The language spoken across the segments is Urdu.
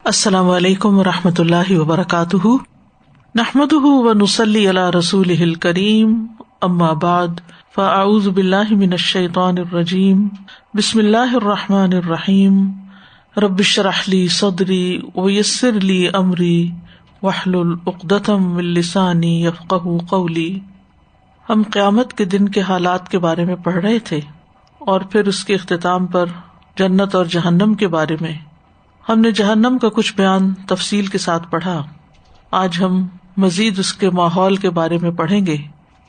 السلام علیکم ورحمۃ اللہ وبرکاتہ، نحمدہ ونصلی علی رسولہ الکریم، اما بعد فاعوذ باللہ من الشیطان الرجیم، بسم اللہ الرحمن الرحیم، رب اشرح لی صدری ویسر لی امری واحلل عقدۃ من لسانی یفقہوا قولی۔ ہم قیامت کے دن کے حالات کے بارے میں پڑھ رہے تھے اور پھر اس کے اختتام پر جنت اور جہنم کے بارے میں۔ ہم نے جہنم کا کچھ بیان تفصیل کے ساتھ پڑھا۔ آج ہم مزید اس کے ماحول کے بارے میں پڑھیں گے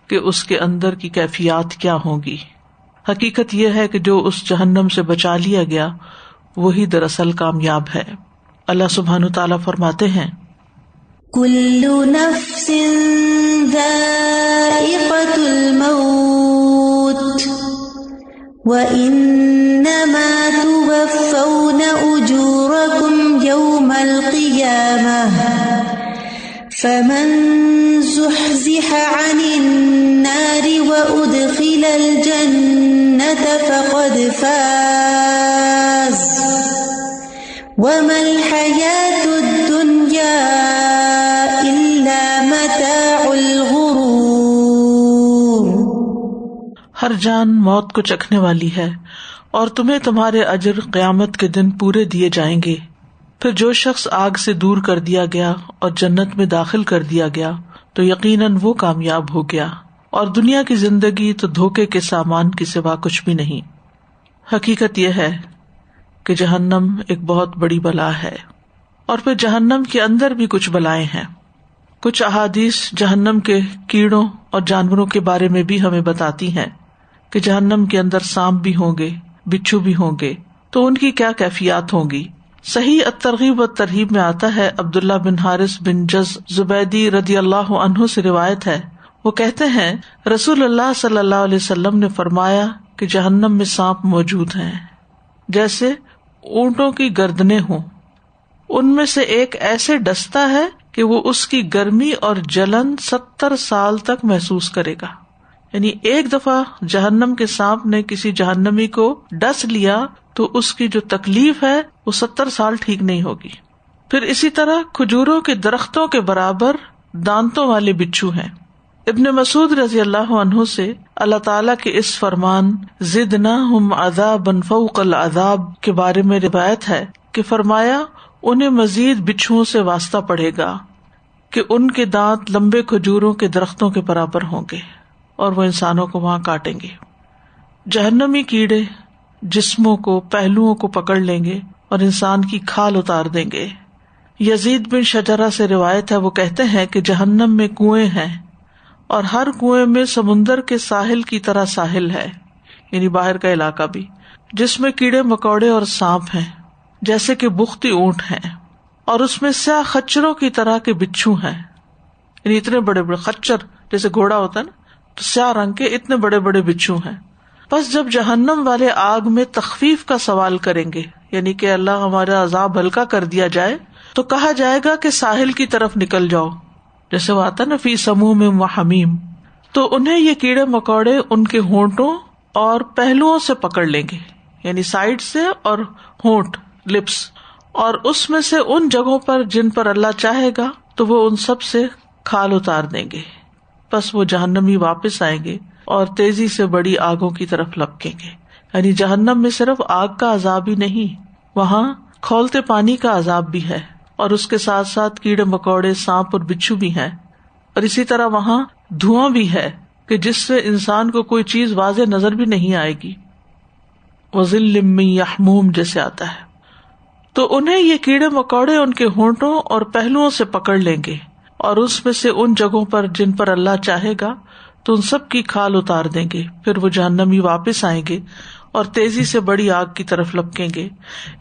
کہ اس کے اندر کی کیفیات کیا ہوں گی۔ حقیقت یہ ہے کہ جو اس جہنم سے بچا لیا گیا وہی دراصل کامیاب ہے۔ اللہ سبحانہ تعالیٰ فرماتے ہیں، کل نفس ذائقۃ الموت وَإِنَّمَا تُوَفَّوْنَ أُجُورَكُمْ يَوْمَ الْقِيَامَةِ فَمَنْ زُحْزِحَ عَنِ النَّارِ وَأُدْخِلَ الْجَنَّةَ فَقَدْ فَازَ وَمَا الْحَيَاةُ الدُّنْيَا إِلَّا مَتَاعُ الْغُرُورِ۔ ہر جان موت کو چکھنے والی ہے اور تمہیں تمہارے اجر قیامت کے دن پورے دیے جائیں گے۔ پھر جو شخص آگ سے دور کر دیا گیا اور جنت میں داخل کر دیا گیا تو یقیناً وہ کامیاب ہو گیا، اور دنیا کی زندگی تو دھوکے کے سامان کے سوا کچھ بھی نہیں۔ حقیقت یہ ہے کہ جہنم ایک بہت بڑی بلا ہے، اور پھر جہنم کے اندر بھی کچھ بلائیں ہیں۔ کچھ احادیث جہنم کے کیڑوں اور جانوروں کے بارے میں بھی ہمیں بتاتی ہیں کہ جہنم کے اندر سانپ بھی ہوں گے، بچھو بھی ہوں گے، تو ان کی کیا کیفیات ہوں گی۔ صحیح الترغیب والترہیب میں آتا ہے، عبداللہ بن حارث بن جز زبیدی رضی اللہ عنہ سے روایت ہے، وہ کہتے ہیں رسول اللہ صلی اللہ علیہ وسلم نے فرمایا کہ جہنم میں سانپ موجود ہیں جیسے اونٹوں کی گردنیں ہوں، ان میں سے ایک ایسے ڈستا ہے کہ وہ اس کی گرمی اور جلن 70 سال تک محسوس کرے گا۔ یعنی ایک دفعہ جہنم کے سانپ نے کسی جہنمی کو ڈس لیا تو اس کی جو تکلیف ہے وہ 70 سال ٹھیک نہیں ہوگی۔ پھر اسی طرح کھجوروں کے درختوں کے برابر دانتوں والے بچھو ہیں۔ ابن مسعود رضی اللہ عنہ سے اللہ تعالیٰ کے اس فرمان زدناہم عذابا فوق العذاب کے بارے میں روایت ہے کہ فرمایا انہیں مزید بچھوؤں سے واسطہ پڑے گا کہ ان کے دانت لمبے کھجوروں کے درختوں کے برابر ہوں گے اور وہ انسانوں کو وہاں کاٹیں گے۔ جہنمی کیڑے جسموں کو، پہلوؤں کو پکڑ لیں گے اور انسان کی کھال اتار دیں گے۔ یزید بن شجرہ سے روایت ہے، وہ کہتے ہیں کہ جہنم میں کنویں ہیں اور ہر کنویں میں سمندر کے ساحل کی طرح ساحل ہے، یعنی باہر کا علاقہ بھی، جس میں کیڑے مکوڑے اور سانپ ہیں جیسے کہ بختی اونٹ ہیں، اور اس میں سیاہ خچروں کی طرح کے بچھو ہیں، یعنی اتنے بڑے بڑے خچر جیسے گھوڑا ہوتا ہے نا، تو سیاہ رنگ کے اتنے بڑے بڑے بچھو ہیں۔ بس جب جہنم والے آگ میں تخفیف کا سوال کریں گے، یعنی کہ اللہ ہمارا عذاب ہلکا کر دیا جائے، تو کہا جائے گا کہ ساحل کی طرف نکل جاؤ، جیسے وہ آتا نا فی سموم و حمیم، تو انہیں یہ کیڑے مکوڑے ان کے ہونٹوں اور پہلوؤں سے پکڑ لیں گے، یعنی سائڈ سے اور ہونٹ لپس، اور اس میں سے ان جگہوں پر جن پر اللہ چاہے گا تو وہ ان سب سے کھال اتار دیں گے۔ پس وہ جہنمی واپس آئیں گے اور تیزی سے بڑی آگوں کی طرف لپکیں گے۔ یعنی جہنم میں صرف آگ کا عذاب ہی نہیں، وہاں کھولتے پانی کا عذاب بھی ہے، اور اس کے ساتھ ساتھ کیڑے مکوڑے، سانپ اور بچھو بھی ہیں، اور اسی طرح وہاں دھواں بھی ہے کہ جس سے انسان کو کوئی چیز واضح نظر بھی نہیں آئے گی، وظل من یحموم جیسے آتا ہے۔ تو انہیں یہ کیڑے مکوڑے ان کے ہونٹوں اور پہلوؤں سے پکڑ لیں گے اور اس میں سے ان جگہوں پر جن پر اللہ چاہے گا تو ان سب کی کھال اتار دیں گے۔ پھر وہ جہنمی واپس آئیں گے اور تیزی سے بڑی آگ کی طرف لپکیں گے،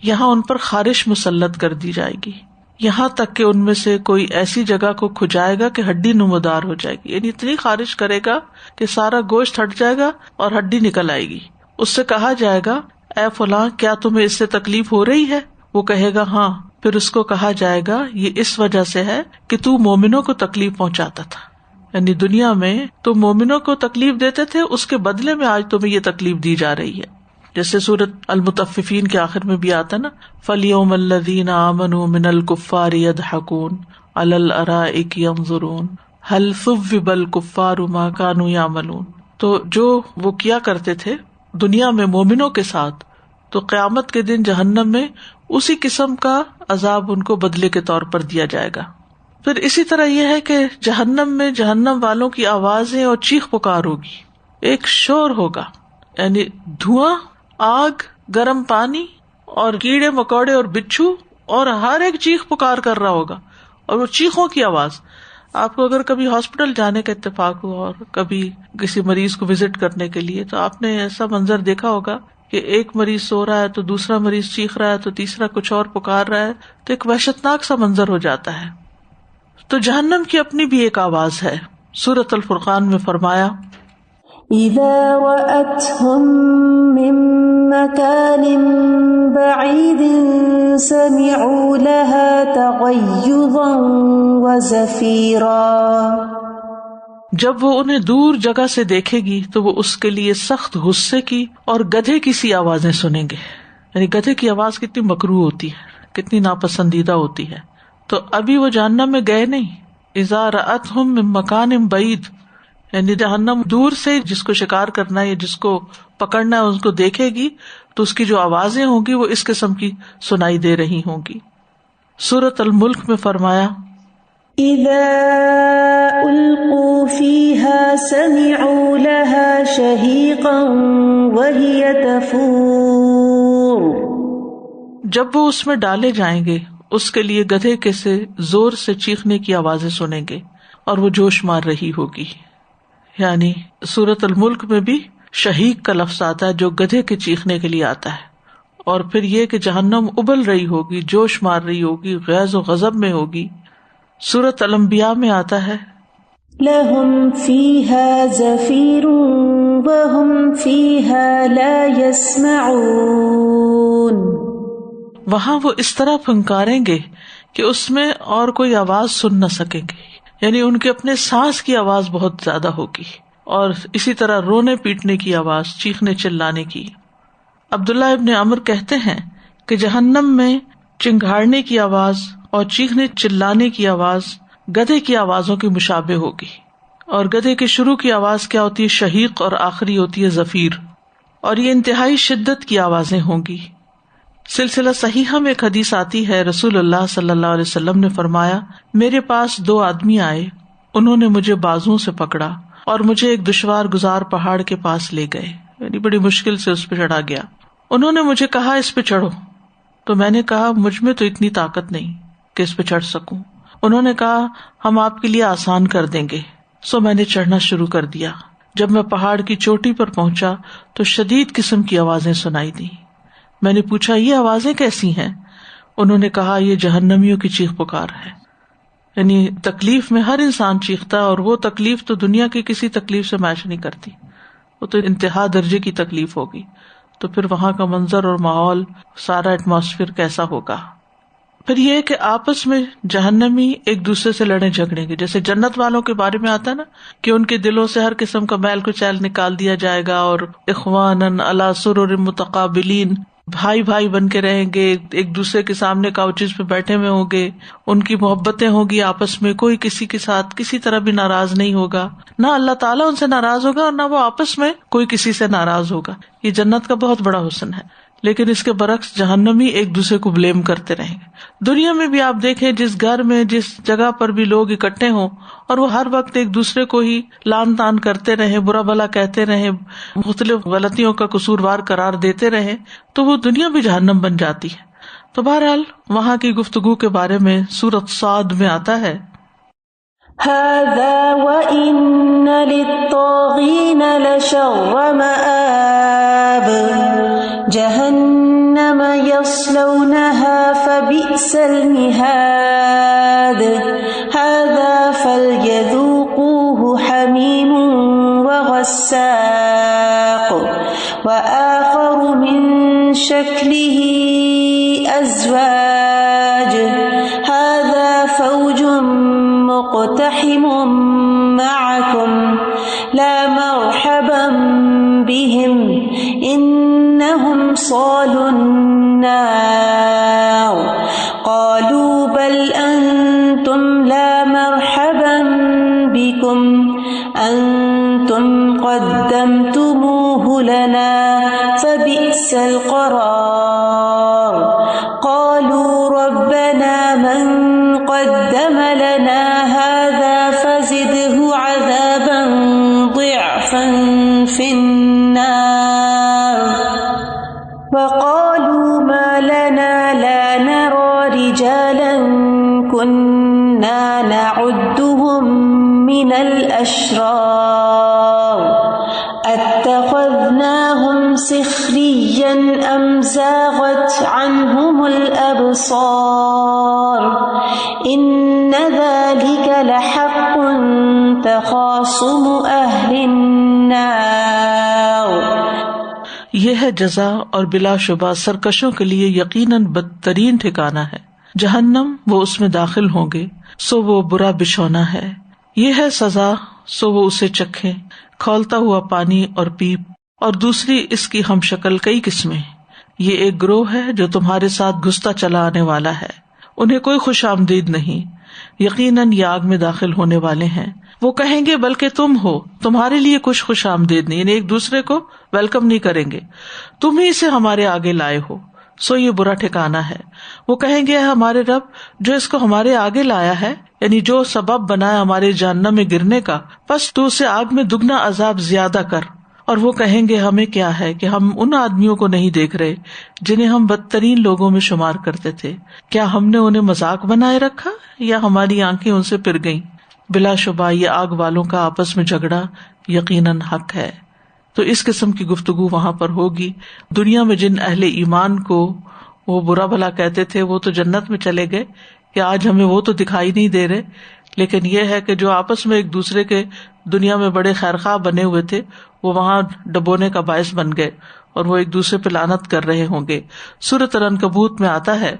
یہاں ان پر خارش مسلط کر دی جائے گی، یہاں تک کہ ان میں سے کوئی ایسی جگہ کو کھجائے گا کہ ہڈی نمودار ہو جائے گی، یعنی اتنی خارش کرے گا کہ سارا گوشت ہٹ جائے گا اور ہڈی نکل آئے گی۔ اس سے کہا جائے گا اے فلاں کیا تمہیں اس سے تکلیف ہو رہی ہے؟ وہ کہے گا ہاں۔ پھر اس کو کہا جائے گا یہ اس وجہ سے ہے کہ تو مومنوں کو تکلیف پہنچاتا تھا، یعنی دنیا میں تو مومنوں کو تکلیف دیتے تھے، اس کے بدلے میں آج تمہیں یہ تکلیف دی جا رہی ہے۔ جیسے سورۃ المطففین کے آخر میں بھی آتا نا، فَالْيَوْمَ الَّذِينَ آمَنُوا مِنَ الْكُفَّارِ يَضْحَكُونَ عَلَى الْأَرَائِكِ يَنظُرُونَ هَلْ ثُوِّبَ الْكُفَّارُ مَا كَانُوا يَعْمَلُونَ. تو جو وہ کیا کرتے تھے دنیا میں مومنوں کے ساتھ، تو قیامت کے دن جہنم میں اسی قسم کا عذاب ان کو بدلے کے طور پر دیا جائے گا. پھر اسی طرح یہ ہے کہ جہنم میں جہنم والوں کی آوازیں اور چیخ پکار ہوگی، ایک شور ہوگا، یعنی دھواں، آگ، گرم پانی اور کیڑے مکوڑے اور بچھو، اور ہر ایک چیخ پکار کر رہا ہوگا. اور وہ چیخوں کی آواز، آپ کو اگر کبھی ہاسپٹل جانے کا اتفاق ہوا اور کبھی کسی مریض کو وزٹ کرنے کے لیے، تو آپ نے ایسا منظر دیکھا ہوگا کہ ایک مریض سو رہا ہے تو دوسرا مریض چیخ رہا ہے تو تیسرا کچھ اور پکار رہا ہے، تو ایک وحشتناک سا منظر ہو جاتا ہے. تو جہنم کی اپنی بھی ایک آواز ہے. سورۃ الفرقان میں فرمایا، إِذَا رَأَتْهُم مِّن مَّكَانٍ بَعِيدٍ سَمِعُوا لَهَا تَغَيُّظًا وَزَفِيرًا. جب وہ انہیں دور جگہ سے دیکھے گی تو وہ اس کے لیے سخت غصے کی اور گدھے کی سی آوازیں سنیں گے. یعنی گدھے کی آواز کتنی مکروہ ہوتی ہے، کتنی ناپسندیدہ ہوتی ہے. تو ابھی وہ جہنم میں گئے نہیں. اذا رأتهم من مکان بعید، یعنی جہنم دور سے جس کو شکار کرنا ہے یا جس کو پکڑنا ہے اس کو دیکھے گی تو اس کی جو آوازیں ہوں گی وہ اس قسم کی سنائی دے رہی ہوں گی. سورۃ الملک میں فرمایا، إِذَا أُلْقُوا فِيهَا سَمِعُوا لَهَا شَهِيقًا وَهِيَ تَفُورُ. جب وہ اس میں ڈالے جائیں گے اس کے لیے گدھے کے سے زور سے چیخنے کی آوازیں سنیں گے اور وہ جوش مار رہی ہوگی. یعنی سورۃ الملک میں بھی شہیق کا لفظ آتا ہے جو گدھے کے چیخنے کے لیے آتا ہے. اور پھر یہ کہ جہنم ابل رہی ہوگی، جوش مار رہی ہوگی، غیظ و غضب میں ہوگی. سورۃ الانبیاء میں آتا ہے، لَهُمْ فِيهَا زَفِيرٌ وَهُمْ فِيهَا لَا يَسْمَعُونَ. وہاں وہ اس طرح پھنکاریں گے کہ اس میں اور کوئی آواز سن نہ سکیں گے. یعنی ان کے اپنے سانس کی آواز بہت زیادہ ہوگی، اور اسی طرح رونے پیٹنے کی آواز، چیخنے چلانے کی. عبداللہ ابن عمر کہتے ہیں کہ جہنم میں چنگھاڑنے کی آواز اور چیخنے چلانے کی آواز گدھے کی آوازوں کی مشابہ ہوگی. اور گدھے کی شروع کی آواز کیا ہوتی ہے؟ شہیق، اور آخری ہوتی ہے زفیر. اور یہ انتہائی شدت کی آوازیں ہوں گی. سلسلہ صحیحہ میں ایک حدیث آتی ہے، رسول اللہ صلی اللہ علیہ وسلم نے فرمایا، میرے پاس 2 آدمی آئے، انہوں نے مجھے بازوؤں سے پکڑا اور مجھے ایک دشوار گزار پہاڑ کے پاس لے گئے. یعنی بڑی مشکل سے اس پہ چڑھا گیا. انہوں نے مجھے کہا اس پہ چڑھو، تو میں نے کہا مجھ میں تو اتنی طاقت نہیں کہ اس پہ چڑھ سکوں. انہوں نے کہا ہم آپ کے لیے آسان کر دیں گے. سو میں نے چڑھنا شروع کر دیا. جب میں پہاڑ کی چوٹی پر پہنچا تو شدید قسم کی آوازیں سنائی دی. میں نے پوچھا یہ آوازیں کیسی ہیں؟ انہوں نے کہا یہ جہنمیوں کی چیخ پکار ہے. یعنی تکلیف میں ہر انسان چیختا ہے، اور وہ تکلیف تو دنیا کی کسی تکلیف سے میچ نہیں کرتی، وہ تو انتہا درجے کی تکلیف ہوگی. تو پھر وہاں کا منظر اور ماحول، سارا ایٹماسفیئر کیسا ہوگا. پھر یہ کہ آپس میں جہنمی ایک دوسرے سے لڑیں جھگڑیں گے. جیسے جنت والوں کے بارے میں آتا ہے نا کہ ان کے دلوں سے ہر قسم کا میل کچیل نکال دیا جائے گا، اور اخوانن علی سرر متقابلین، بھائی بھائی بن کے رہیں گے، ایک دوسرے کے سامنے کاؤچز پہ بیٹھے ہوئے ہوں گے، ان کی محبتیں ہوں گی آپس میں، کوئی کسی کے ساتھ کسی طرح بھی ناراض نہیں ہوگا، نہ اللہ تعالیٰ ان سے ناراض ہوگا اور نہ وہ آپس میں کوئی کسی سے ناراض ہوگا. یہ جنت کا بہت بڑا حسن ہے. لیکن اس کے برعکس جہنمی ایک دوسرے کو بلیم کرتے رہیں گے. دنیا میں بھی آپ دیکھیں جس گھر میں جس جگہ پر بھی لوگ اکٹھے ہوں اور وہ ہر وقت ایک دوسرے کو ہی لان تان کرتے رہیں، برا بھلا کہتے رہیں، مختلف غلطیوں کا قصوروار قرار دیتے رہیں، تو وہ دنیا بھی جہنم بن جاتی ہے. تو بہرحال وہاں کی گفتگو کے بارے میں سورۃ صاد میں آتا ہے، هذا وَإِنَّ لِلطَّاغِينَ لَشَرَّ مَآبٍ جَهَنَّمَ يَصْلَوْنَهَا فَبِئْسَ الْمِهَادُ هذا فَلْيَذُوقُوهُ حَمِيمٌ وَغَسَّاقٌ وَآخَرُ مِن شَكْلِهِ أَزْوَاجٌ هذا فَوْجٌ مقتحم معكم لا مرحبا بهم إنهم صالوا النار قالوا بل أنتم لا مرحبا بكم أنتم قدمتموه لنا فبئس القرار قالوا ربنا من قدم لنا هذا فزده عذابا ضعفا في النار وقالوا ما لنا لا نرى رجالا كنا نعدهم من الأشرار اتخذناهم سخريا أم زاغت عنهم الأبصار إن ذلك لحق تخاصم أهل النار. یہ ہے جزا اور بلا شبہ سرکشوں کے لیے یقیناً بدترین ٹھکانہ ہے. جہنم وہ اس میں داخل ہوں گے سو وہ برا بچھونا ہے. یہ ہے سزا سو وہ اسے چکھیں کھولتا ہوا پانی اور پیپ. اور دوسری اس کی ہم شکل کئی قسمیں. یہ ایک گروہ ہے جو تمہارے ساتھ گھستا چلا آنے والا ہے, انہیں کوئی خوش آمدید نہیں. یقیناً یہ آگ میں داخل ہونے والے ہیں. وہ کہیں گے بلکہ تم ہو, تمہارے لیے کچھ خوش آمدید نہیں, یعنی ایک دوسرے کو ویلکم نہیں کریں گے, تم ہی اسے ہمارے آگے لائے ہو, سو یہ برا ٹھکانہ ہے. وہ کہیں گے ہمارے رب جو اس کو ہمارے آگے لایا ہے, یعنی جو سبب بنایا ہمارے جہنم میں گرنے کا, بس تو اسے آگ میں دگنا عذاب زیادہ کر. اور وہ کہیں گے ہمیں کیا ہے کہ ہم ان آدمیوں کو نہیں دیکھ رہے جنہیں ہم بدترین لوگوں میں شمار کرتے تھے. کیا ہم نے انہیں مذاق بنائے رکھا یا ہماری آنکھیں ان سے پھر گئیں؟ بلا شبہ یہ آگ والوں کا آپس میں جھگڑا یقیناً حق ہے. تو اس قسم کی گفتگو وہاں پر ہوگی. دنیا میں جن اہل ایمان کو وہ برا بھلا کہتے تھے وہ تو جنت میں چلے گئے کہ آج ہمیں وہ تو دکھائی نہیں دے رہے, لیکن یہ ہے کہ جو آپس میں ایک دوسرے کے دنیا میں بڑے خیرخواہ بنے ہوئے تھے وہ وہاں ڈبونے کا باعث بن گئے اور وہ ایک دوسرے پہ لعنت کر رہے ہوں گے. سورۃ العنکبوت میں آتا ہے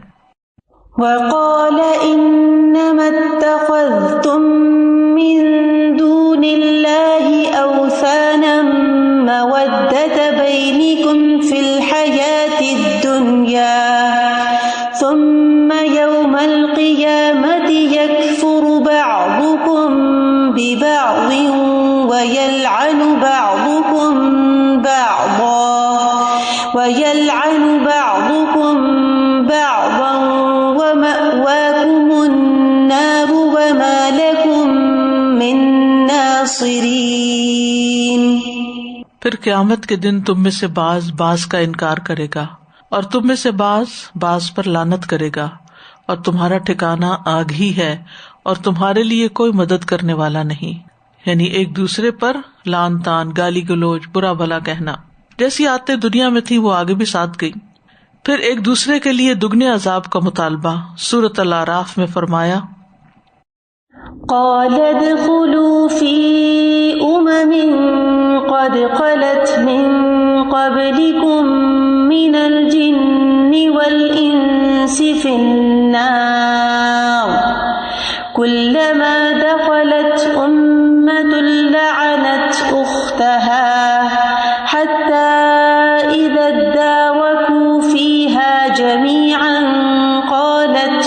وقال انما اتخذتم من دون الله اوثانا مودة بينكم في الحياة الدنيا ثم يوم القيامة يكفر بعضكم ببعض ويلعن بعضكم بعضا ومأواكم النار وما لكم من ناصرين. پھر قیامت کے دن تم میں سے بعض کا انکار کرے گا اور تم میں سے بعض پر لعنت کرے گا, اور تمہارا ٹھکانہ آگ ہی ہے اور تمہارے لیے کوئی مدد کرنے والا نہیں. یعنی ایک دوسرے پر لعن طعن, گالی گلوچ, برا بھلا کہنا. جیسی آتے دنیا میں تھی وہ آگے بھی ساتھ گئی. پھر ایک دوسرے کے لیے دگنے عذاب کا مطالبہ. سورۃ الاعراف میں فرمایا قال ادخلوا في قد خلت من قبلكم من الجن والإنس في النار كلما دخلت أمة لعنت أختها حتى إذا اداركوا فيها جميعا قالت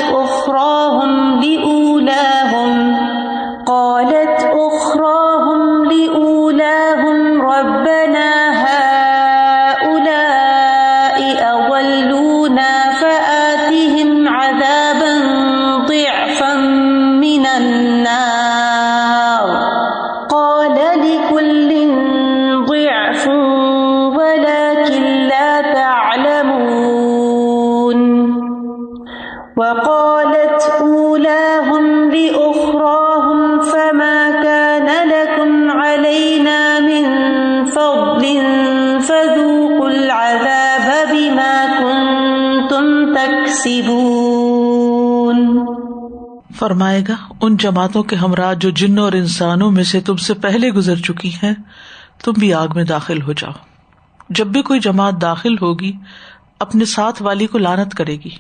أخراهم لأولاهم ربنا هؤلاء أضلونا فآتهم عذابا ضعفا من النار قال لكل ضعف ولكن لا تعلمون وقالت أولاهم لأخراهم فما كان لكم علينا من فضل فذوقوا العذاب بما كنتم تكسبون. فرمائے گا ان جماعتوں کے ہمراہ جو جنوں اور انسانوں میں سے تم سے پہلے گزر چکی ہیں, تم بھی آگ میں داخل ہو جاؤ. جب بھی کوئی جماعت داخل ہوگی اپنے ساتھ والی کو لعنت کرے گی,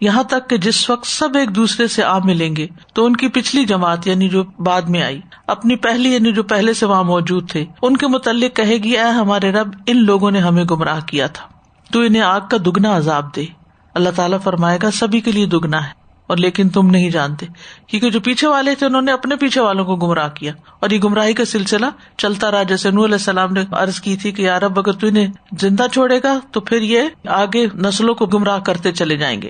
یہاں تک کہ جس وقت سب ایک دوسرے سے آ ملیں گے تو ان کی پچھلی جماعت یعنی جو بعد میں آئی اپنی پہلی یعنی جو پہلے سے وہاں موجود تھے ان کے متعلق کہے گی اے ہمارے رب ان لوگوں نے ہمیں گمراہ کیا تھا. تو انہیں آگ کا دگنا عذاب دے. اللہ تعالیٰ فرمائے گا سبھی کے لیے دگنا ہے، اور لیکن تم نہیں جانتے، کیونکہ جو پیچھے والے تھے انہوں نے اپنے پیچھے والوں کو گمراہ کیا، اور یہ گمراہی کا سلسلہ چلتا رہا. جیسے نوح علیہ السلام نے عرض کی تھی کہ یا رب اگر تو انہیں زندہ چھوڑے گا تو پھر یہ آگے نسلوں کو گمراہ کرتے چلے جائیں گے،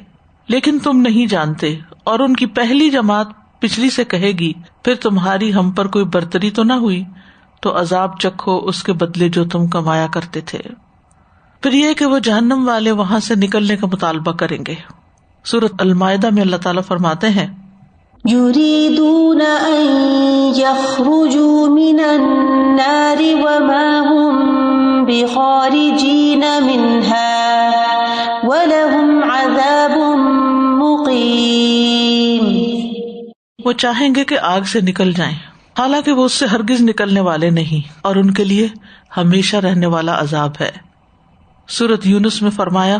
لیکن تم نہیں جانتے. اور ان کی پہلی جماعت پچھلی سے کہے گی پھر تمہاری ہم پر کوئی برتری تو نہ ہوئی، تو عذاب چکھو اس کے بدلے جو تم کمایا کرتے تھے. پھر یہ کہ وہ جہنم والے وہاں سے نکلنے کا مطالبہ کریں گے. سورۃ المائدہ میں اللہ تعالیٰ فرماتے ہیں یریدون ان یخرجوا من النار وما هم بخارجین منها ولهم عذاب مقیم. وہ چاہیں گے کہ آگ سے نکل جائیں، حالانکہ وہ اس سے ہرگز نکلنے والے نہیں، اور ان کے لیے ہمیشہ رہنے والا عذاب ہے. سورۃ یونس میں فرمایا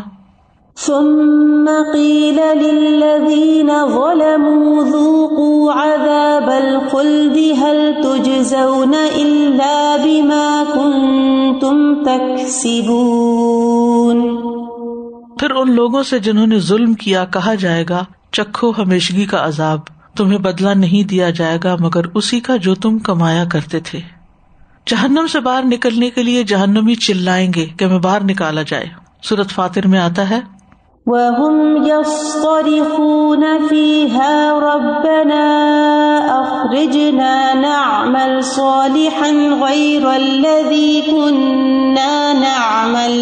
ثم قیل للذین ظلموا ذوقوا عذاب الخلد هل تجزون الا بما کنتم تکسبون. پھر ان لوگوں سے جنہوں نے ظلم کیا کہا جائے گا چکھو ہمیشگی کا عذاب، تمہیں بدلہ نہیں دیا جائے گا مگر اسی کا جو تم کمایا کرتے تھے. جہنم سے باہر نکلنے کے لیے جہنمی چلائیں گے کہ ہمیں باہر نکالا جائے. سورۃ فاطر میں آتا ہے وَهُمْ يَصْطَرِخُونَ فِيهَا رَبَّنَا أَخْرِجْنَا نَعْمَلْ صَالِحًا غَيْرَ الَّذِي كُنَّا نَعْمَلُ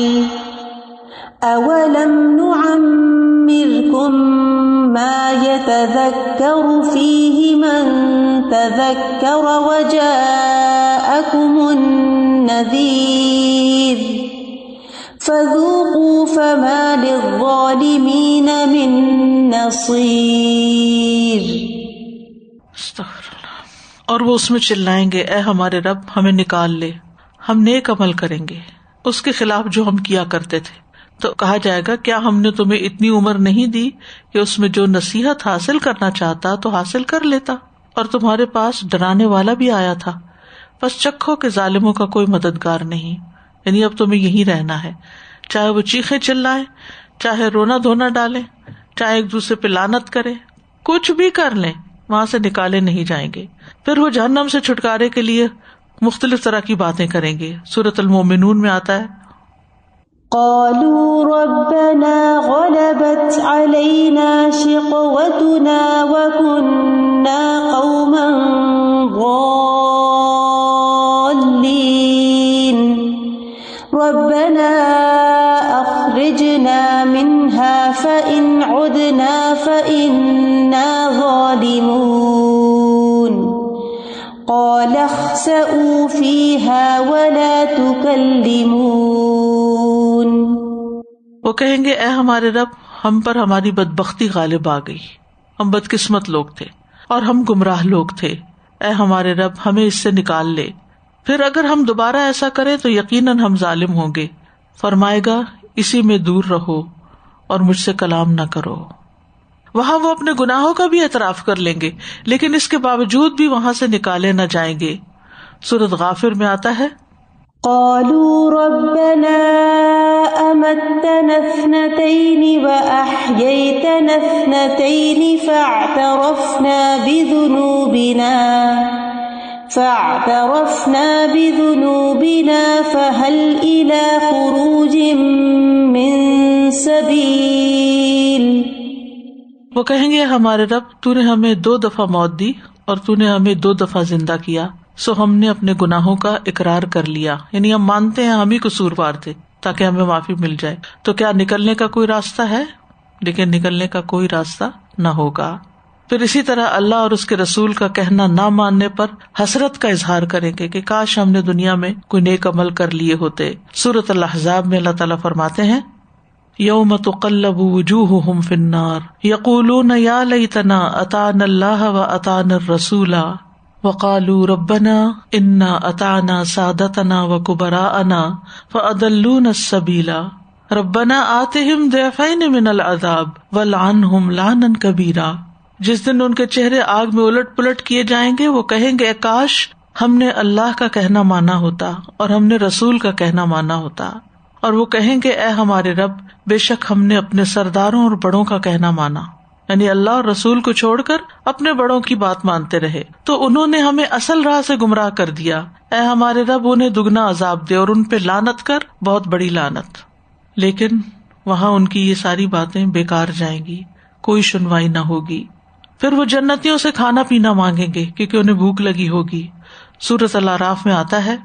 أَوَلَمْ نُعَمِّرْكُمْ مَا يَتَذَكَّرُ فِيهِ مَن تَذَكَّرَ وَجَاءَكُمُ النَّذِيرُ فَذُوقُوا فَمَا لِلظَّالِمِينَ مِن نَصِيرٍ. اور وہ اس میں چلائیں گے اے ہمارے رب ہمیں نکال لے، ہم نیک عمل کریں گے اس کے خلاف جو ہم کیا کرتے تھے. تو کہا جائے گا کیا ہم نے تمہیں اتنی عمر نہیں دی کہ اس میں جو نصیحت حاصل کرنا چاہتا تو حاصل کر لیتا، اور تمہارے پاس ڈرانے والا بھی آیا تھا. بس چکھو کہ ظالموں کا کوئی مددگار نہیں، یعنی اب تمہیں یہی رہنا ہے، چاہے وہ چیخیں چلائیں، چاہے رونا دھونا ڈالیں، چاہے ایک دوسرے پہ لعنت کریں، کچھ بھی کر لیں وہاں سے نکالے نہیں جائیں گے. پھر وہ جہنم سے چھٹکارے کے لیے مختلف طرح کی باتیں کریں گے. سورۃ المومنون میں آتا ہے قالوا ربنا غلبت علينا شقوتنا وكنا قوما ضالين ربنا أخرجنا منها فإن عدنا فإنا ظالمون قال اخسئوا فيها ولا تكلمون. وہ کہیں گے اے ہمارے رب ہم پر ہماری بدبختی غالب آ گئی، ہم بدقسمت لوگ تھے اور ہم گمراہ لوگ تھے، اے ہمارے رب ہمیں اس سے نکال لے. پھر اگر ہم دوبارہ ایسا کریں تو یقیناً ہم ظالم ہوں گے. فرمائے گا اسی میں دور رہو اور مجھ سے کلام نہ کرو. وہاں وہ اپنے گناہوں کا بھی اعتراف کر لیں گے، لیکن اس کے باوجود بھی وہاں سے نکالے نہ جائیں گے. سورۃ غافر میں آتا ہے قالوا ربنا أمتنا اثنتين وأحييتنا اثنتين فاعترفنا بذنوبنا فهل إلى خروج من سبيل. وہ کہیں گے ہمارے رب تو نے ہمیں 2 دفعہ موت دی اور تو نے ہمیں 2 دفعہ زندہ کیا، سو ہم نے اپنے گناہوں کا اقرار کر لیا، یعنی ہم مانتے ہیں ہم ہی قصوروار تھے تاکہ ہمیں معافی مل جائے. تو کیا نکلنے کا کوئی راستہ ہے؟ لیکن نکلنے کا کوئی راستہ نہ ہوگا. پھر اسی طرح اللہ اور اس کے رسول کا کہنا نہ ماننے پر حسرت کا اظہار کریں گے کہ کاش ہم نے دنیا میں کوئی نیک عمل کر لیے ہوتے. سورۃ الاحزاب میں اللہ تعالیٰ فرماتے ہیں یوم تقلب وجوہہم فی النار یقولون یا لیتنا اطعنا اللہ واطعنا الرسول وقالوا ربنا انا اطعنا سادتنا وکبراءنا فاضلونا السبیل ربنا آتہم ضعفین من العذاب والعنہم لعنا کبیرا. جس دن ان کے چہرے آگ میں الٹ پلٹ کیے جائیں گے وہ کہیں گے کاش ہم نے اللہ کا کہنا مانا ہوتا اور ہم نے رسول کا کہنا مانا ہوتا اور وہ کہیں گے اے ہمارے رب، بے شک ہم نے اپنے سرداروں اور بڑوں کا کہنا مانا، یعنی اللہ اور رسول کو چھوڑ کر اپنے بڑوں کی بات مانتے رہے، تو انہوں نے ہمیں اصل راہ سے گمراہ کر دیا، اے ہمارے رب انہیں دگنا عذاب دے اور ان پہ لعنت کر، بہت بڑی لعنت۔ لیکن وہاں ان کی یہ ساری باتیں بیکار جائیں گی، کوئی سنوائی نہ ہوگی۔ پھر وہ جنتیوں سے کھانا پینا مانگیں گے کیونکہ انہیں بھوک لگی ہوگی۔ سورۃ الاعراف میں آتا ہے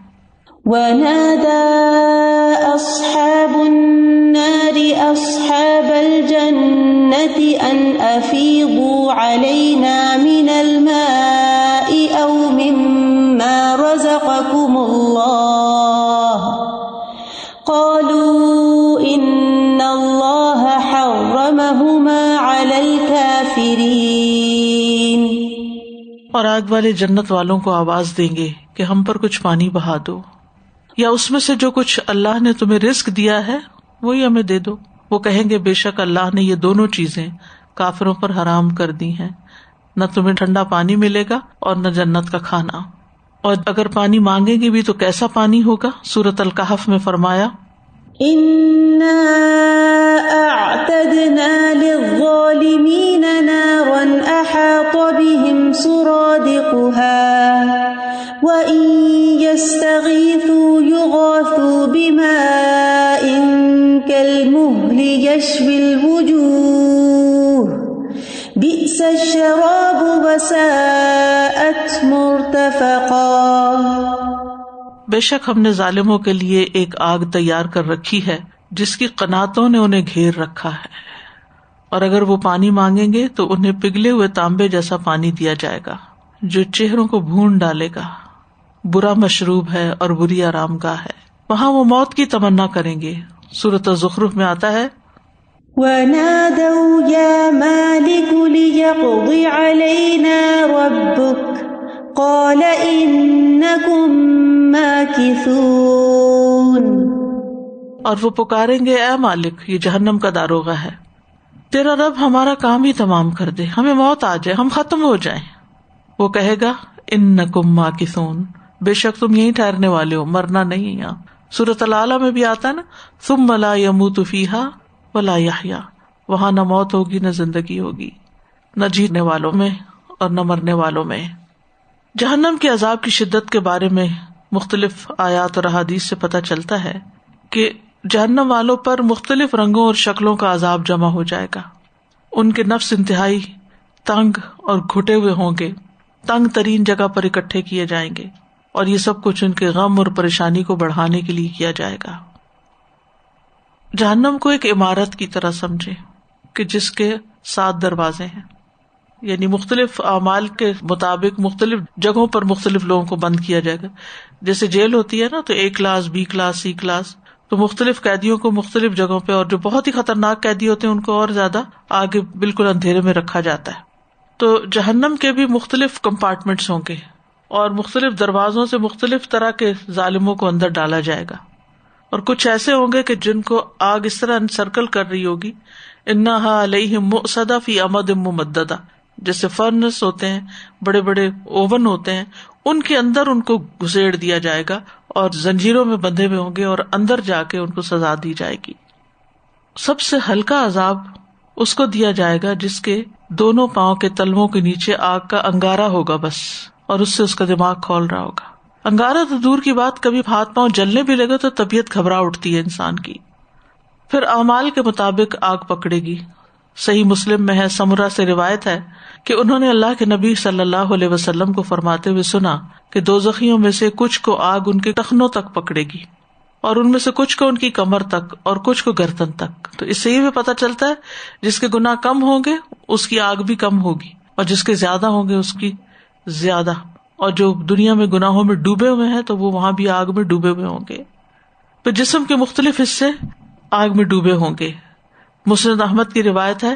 وَنَادَى أَصْحَابُ النَّارِ أَصْحَابَ الْجَنَّةِ أَنْ أَفِيضُوا عَلَيْنَا مِنَ الْمَاءِ أَوْ مِمَّا رَزَقَكُمُ اللَّهُ قَالُوا إِنَّ اللَّهَ حَرَّمَهُمَا عَلَى الْكَافِرِينَ۔ اور آگ والے جنت والوں کو آواز دیں گے کہ ہم پر کچھ پانی بہا دو، یا اس میں سے جو کچھ اللہ نے تمہیں رزق دیا ہے وہی ہمیں دے دو۔ وہ کہیں گے بے شک اللہ نے یہ دونوں چیزیں کافروں پر حرام کر دی ہیں، نہ تمہیں ٹھنڈا پانی ملے گا اور نہ جنت کا کھانا، اور اگر پانی مانگیں گے بھی تو کیسا پانی ہوگا؟ سورۃ الکہف میں فرمایا إِنَّا أَعْتَدْنَا لِلظَّالِمِينَ نَارًا أَحَاطَ بِهِمْ سُرَادِقُهَا وَإِن يَسْتَغِيثُوا يُغَاثُوا بِمَاءٍ كَالْمُهْلِ يَشْوِي الْوُجُوهَ بِئْسَ الشَّرَابُ وَسَاءَتْ مُرْتَفَقًا۔ بے شک ہم نے ظالموں کے لیے ایک آگ تیار کر رکھی ہے جس کی قناتوں نے انہیں گھیر رکھا ہے، اور اگر وہ پانی مانگیں گے تو انہیں پگھلے ہوئے تانبے جیسا پانی دیا جائے گا جو چہروں کو بھون ڈالے گا، برا مشروب ہے اور بری آرام گاہ ہے، وہاں وہ موت کی تمنا کریں گے۔ سورۃ الزخرف میں آتا ہے وَنَادَوْا يَا مَالِكُ لِيَقْضِ عَلَيْنَا رَبُّكَ قَالَ إِنَّكُمْ مَاكِثُونَ۔ اور وہ پکاریں گے اے مالک، یہ جہنم کا داروغہ ہے، تیرا رب ہمارا کام ہی تمام کر دے، ہمیں موت آ جائے، ہم ختم ہو جائیں۔ وہ کہے گا انکم ماکثون، بے شک تم یہیں ٹھہرنے والے ہو، مرنا نہیں یہاں۔ سورۃ الاعلیٰ میں بھی آتا نا ثم لا يموت فیہا ولا یحیا، وہاں نہ موت ہوگی نہ زندگی ہوگی، نہ جینے والوں میں اور نہ مرنے والوں میں۔ جہنم کے عذاب کی شدت کے بارے میں مختلف آیات اور احادیث سے پتہ چلتا ہے کہ جہنم والوں پر مختلف رنگوں اور شکلوں کا عذاب جمع ہو جائے گا۔ ان کے نفس انتہائی تنگ اور گھٹے ہوئے ہوں گے، تنگ ترین جگہ پر اکٹھے کیے جائیں گے، اور یہ سب کچھ ان کے غم اور پریشانی کو بڑھانے کے لیے کیا جائے گا۔ جہنم کو ایک عمارت کی طرح سمجھے کہ جس کے 7 دروازے ہیں، یعنی مختلف اعمال کے مطابق مختلف جگہوں پر مختلف لوگوں کو بند کیا جائے گا۔ جیسے جیل ہوتی ہے نا، تو A class, B class, C class, تو مختلف قیدیوں کو مختلف جگہوں پہ، اور جو بہت ہی خطرناک قیدی ہوتے ہیں ان کو اور زیادہ آگے بالکل اندھیرے میں رکھا جاتا ہے۔ تو جہنم کے بھی مختلف کمپارٹمنٹس ہوں گے، اور مختلف دروازوں سے مختلف طرح کے ظالموں کو اندر ڈالا جائے گا، اور کچھ ایسے ہوں گے کہ جن کو آگ اس طرح انسرکل کر رہی ہوگی، انہا علیہم مؤصدہ فی امد ممددہ، جیسے فرنس ہوتے ہیں، بڑے بڑے اوون ہوتے ہیں، ان کے اندر ان کو گھسیڑ دیا جائے گا اور زنجیروں میں بندھے ہوئے ہوں گے، اور اندر جا کے ان کو سزا دی جائے گی۔ سب سے ہلکا عذاب اس کو دیا جائے گا جس کے دونوں پاؤں کے تلووں کے نیچے آگ کا انگارہ ہوگا بس، اور اس سے اس کا دماغ کھول رہا ہوگا۔ انگارہ تو دور کی بات، کبھی ہاتھ پاؤں جلنے بھی لگے تو طبیعت گھبرا اٹھتی ہے انسان کی۔ پھر اعمال کے مطابق آگ پکڑے گی۔ صحیح مسلم میں ہے، سمرہ سے روایت ہے کہ انہوں نے اللہ کے نبی صلی اللہ علیہ وسلم کو فرماتے ہوئے سنا کہ دوزخیوں میں سے کچھ کو آگ ان کے ٹخنوں تک پکڑے گی، اور ان میں سے کچھ کو ان کی کمر تک، اور کچھ کو گردن تک۔ تو اس سے یہ بھی پتہ چلتا ہے جس کے گناہ کم ہوں گے اس کی آگ بھی کم ہوگی، اور جس کے زیادہ ہوں گے اس کی زیادہ، اور جو دنیا میں گناہوں میں ڈوبے ہوئے ہیں تو وہ وہاں بھی آگ میں ڈوبے ہوئے ہوں گے۔ پھر جسم کے مختلف حصے آگ میں ڈوبے ہوں گے۔ مسند احمد کی روایت ہے،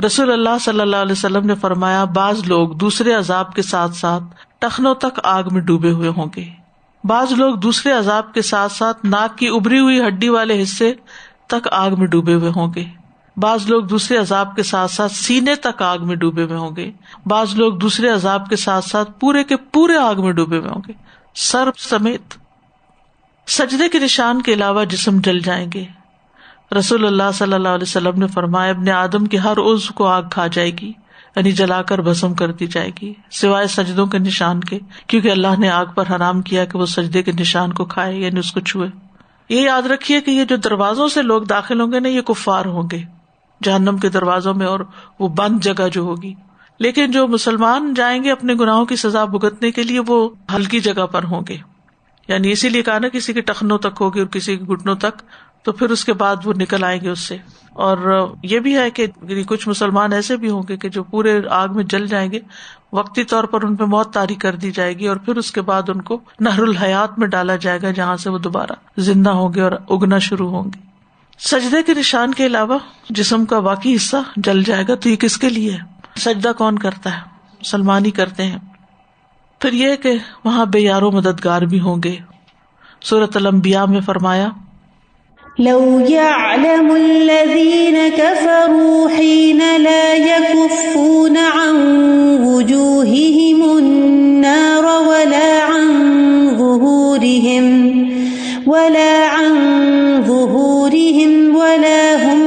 رسول اللہ صلی اللہ علیہ وسلم نے فرمایا، بعض لوگ دوسرے عذاب کے ساتھ ساتھ ٹخنوں تک آگ میں ڈوبے ہوئے ہوں گے، بعض لوگ دوسرے عذاب کے ساتھ ساتھ ناک کی ابری ہوئی ہڈی والے حصے تک آگ میں ڈوبے ہوئے ہوں گے، بعض لوگ دوسرے عذاب کے ساتھ ساتھ سینے تک آگ میں ڈوبے ہوئے ہوں گے، بعض لوگ دوسرے عذاب کے ساتھ ساتھ پورے کے پورے آگ میں ڈوبے ہوئے ہوں گے، سر سمیت۔ سجدے کے نشان کے علاوہ جسم جل جائیں گے. رسول اللہ صلی اللہ علیہ وسلم نے فرمایا ابن آدم کے ہر عضو کو آگ کھا جائے گی، یعنی جلا کر بھسم کر دی جائے گی، سوائے سجدوں کے نشان کے، کیونکہ اللہ نے آگ پر حرام کیا کہ وہ سجدے کے نشان کو کھائے، یعنی اس کو چھوئے. یہ یاد رکھیے کہ یہ جو دروازوں سے لوگ داخل ہوں گے نا، یہ کفار ہوں گے جہنم کے دروازوں میں، اور وہ بند جگہ جو ہوگی. لیکن جو مسلمان جائیں گے اپنے گناہوں کی سزا بھگتنے کے لیے، وہ ہلکی جگہ پر ہوں گے. یعنی اسی لیے کہا نا کسی کے ٹخنوں تک ہوگی اور کسی کے گھٹنوں تک، تو پھر اس کے بعد وہ نکل آئیں گے اس سے. اور یہ بھی ہے کہ کچھ مسلمان ایسے بھی ہوں گے کہ جو پورے آگ میں جل جائیں گے، وقتی طور پر ان پہ موت طاری کر دی جائے گی، اور پھر اس کے بعد ان کو نہر الحیات میں ڈالا جائے گا، جہاں سے وہ دوبارہ زندہ ہوں گے اور اگنا شروع ہوں گے. سجدے کے نشان کے علاوہ جسم کا باقی حصہ جل جائے گا. تو یہ کس کے لیے ہے؟ سجدہ کون کرتا ہے؟ مسلمان ہی کرتے ہیں. پھر یہ کہ وہاں بے یار و مددگار بھی ہوں گے. سورۃ الانبیاء میں فرمایا لو يعلم الذين كفروا حين لا يكفون عن وجوههم النار ولا عن ظهورهم ولا هم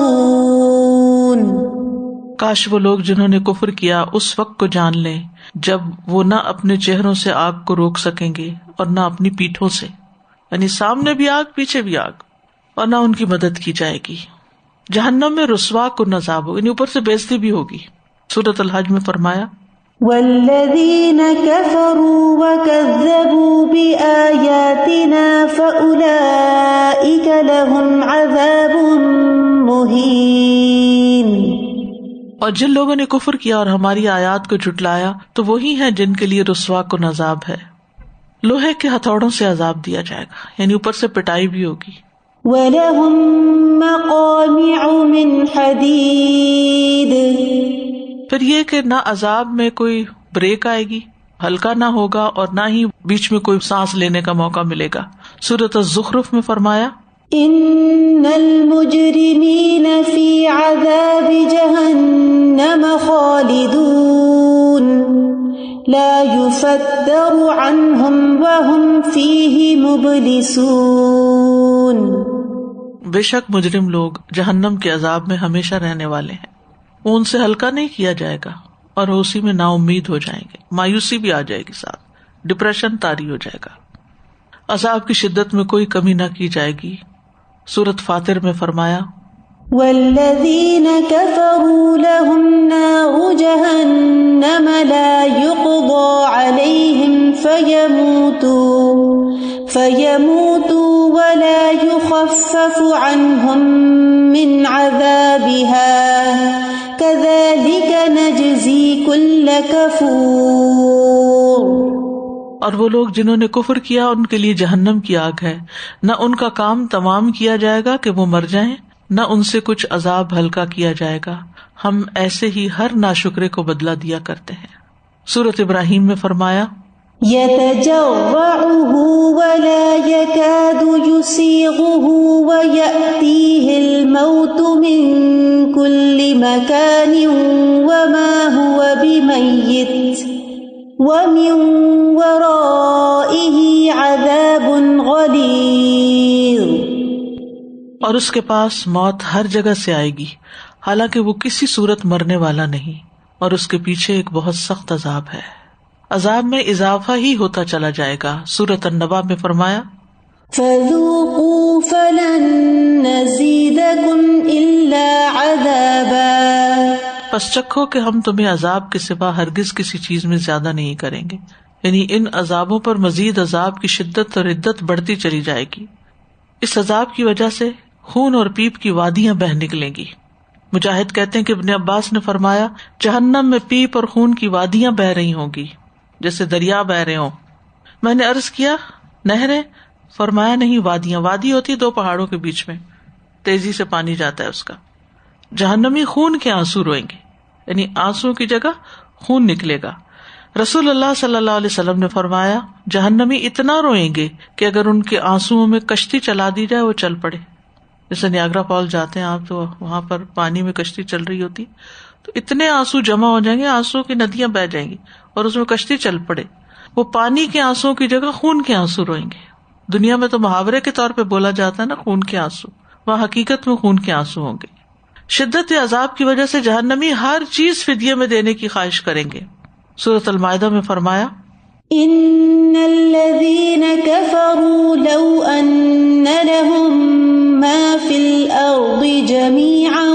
ينصرون. کاش وہ لوگ جنہوں نے کفر کیا اس وقت کو جان لیں جب وہ نہ اپنے چہروں سے آگ کو روک سکیں گے اور نہ اپنی پیٹھوں سے، یعنی سامنے بھی آگ پیچھے بھی آگ، اور نہ ان کی مدد کی جائے گی. جہنم میں رسوا کن عذاب ہوگی، یعنی اوپر سے بےزتی بھی ہوگی. سورۃ الحج میں فرمایا والذین کفروا وکذبوا بآیاتنا فأولئک لهم عذاب مہین. اور جن لوگوں نے کفر کیا اور ہماری آیات کو جھٹلایا تو وہی ہیں جن کے لیے رسوا کن عذاب ہے. لوہے کے ہتھوڑوں سے عذاب دیا جائے گا، یعنی اوپر سے پٹائی بھی ہوگی. وَلَهُم مَّقَامِعُ مِنْ حَدِيدٍ. پھر یہ کہ نہ عذاب میں کوئی بریک آئے گی، ہلکا نہ ہوگا، اور نہ ہی بیچ میں کوئی سانس لینے کا موقع ملے گا. سورۃ الزخرف میں فرمایا ان المجرمین فی عذاب جہنم خالدون لا يفتر عنهم وهم فیہ مبلسون. بے شک مجرم لوگ جہنم کے عذاب میں ہمیشہ رہنے والے ہیں، وہ ان سے ہلکا نہیں کیا جائے گا، اور اسی میں نا امید ہو جائیں گے، مایوسی بھی آ جائے گی، ساتھ ڈپریشن طاری ہو جائے گا. عذاب کی شدت میں کوئی کمی نہ کی جائے گی. سورۃ فاطر میں فرمایا والذین کفروا لهم نار جہنم لا یقضى علیہم فیموتوا ولا یخفف عنہم من عذابها کذلک نجزی کل کفور. اور وہ لوگ جنہوں نے کفر کیا ان کے لیے جہنم کی آگ ہے، نہ ان کا کام تمام کیا جائے گا کہ وہ مر جائیں، نہ ان سے کچھ عذاب ہلکا کیا جائے گا، ہم ایسے ہی ہر ناشکرے کو بدلہ دیا کرتے ہیں. سورۃ ابراہیم میں فرمایا يتجرعه ولا يكاد يسيغه ويأتيه الموت من كل مكان وما هو بميت ومن ورائه عذاب غليظ. اور اس کے پاس موت ہر جگہ سے آئے گی، حالانکہ وہ کسی صورت مرنے والا نہیں، اور اس کے پیچھے ایک بہت سخت عذاب ہے. عذاب میں اضافہ ہی ہوتا چلا جائے گا. سورۃ النبأ میں فرمایا فذوقوا فلن نزيدكم إلا عذابا. پس چکھو کہ ہم تمہیں عذاب کے سوا ہرگز کسی چیز میں زیادہ نہیں کریں گے. یعنی ان عذابوں پر مزید عذاب کی شدت اور عدت بڑھتی چلی جائے گی. اس عذاب کی وجہ سے خون اور پیپ کی وادیاں بہہ نکلیں گی. مجاہد کہتے ہیں کہ ابن عباس نے فرمایا جہنم میں پیپ اور خون کی وادیاں بہ رہی ہوں گی جیسے دریا بہ رہے ہوں. میں نے عرض کیا نہریں؟ فرمایا نہیں، وادیاں. وادی ہوتی ہے دو پہاڑوں کے بیچ میں، تیزی سے پانی جاتا ہے اس کا. جہنمی خون کے آنسو روئیں گے، یعنی آنسو کی جگہ خون نکلے گا. رسول اللہ صلی اللہ علیہ وسلم نے فرمایا جہنمی اتنا روئیں گے کہ اگر ان کے آنسوؤں میں کشتی چلا دی جائے وہ چل پڑے. جیسے نیاگرا فال جاتے ہیں آپ تو وہاں پر پانی میں کشتی چل رہی ہوتی تو اتنے آنسو جمع ہو جائیں گے، آنسو کی ندیاں بہہ جائیں گی اور اس میں کشتی چل پڑے. وہ پانی کے آنسو کی جگہ خون کے آنسو روئیں گے. دنیا میں تو محاورے کے طور پہ بولا جاتا ہے نا خون کے آنسو، وہاں حقیقت میں خون کے آنسو ہوں گے. شدت عذاب کی وجہ سے جہنمی ہر چیز فدیے میں دینے کی خواہش کریں گے. سورۃ المائدہ میں فرمایا ان الذين كفروا لو ان لهم ما في الارض جميعا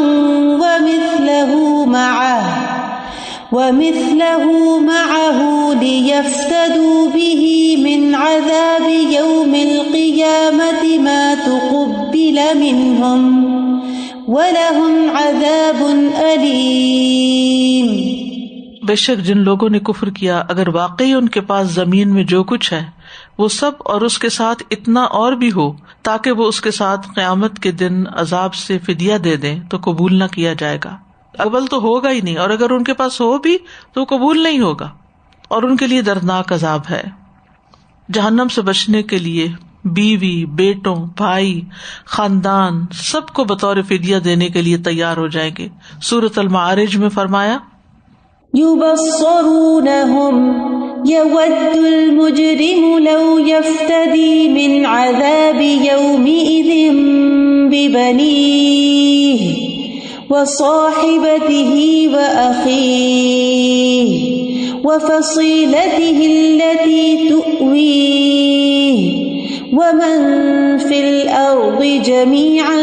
ومثله معه ليفتدوا به من عذاب يوم القيامة ما تقبل منهم وَلَهُمْ عَذَابٌ أَلِيمٌ. بے شک جن لوگوں نے کفر کیا اگر واقعی ان کے پاس زمین میں جو کچھ ہے وہ سب اور اس کے ساتھ اتنا اور بھی ہو تاکہ وہ اس کے ساتھ قیامت کے دن عذاب سے فدیہ دے دیں تو قبول نہ کیا جائے گا. قبل تو ہوگا ہی نہیں، اور اگر ان کے پاس ہو بھی تو قبول نہیں ہوگا، اور ان کے لیے دردناک عذاب ہے. جہنم سے بچنے کے لیے بیوی، بیٹوں، بھائی، خاندان سب کو بطور فدیہ دینے کے لیے تیار ہو جائیں گے. سورۃ المعارج میں فرمایا يبصرونهم يود المجرم لو يفتدي من عذاب يومئذ ببنيه وصاحبته وأخيه وفصيلته التي تؤويه ومن في الأرض جميعا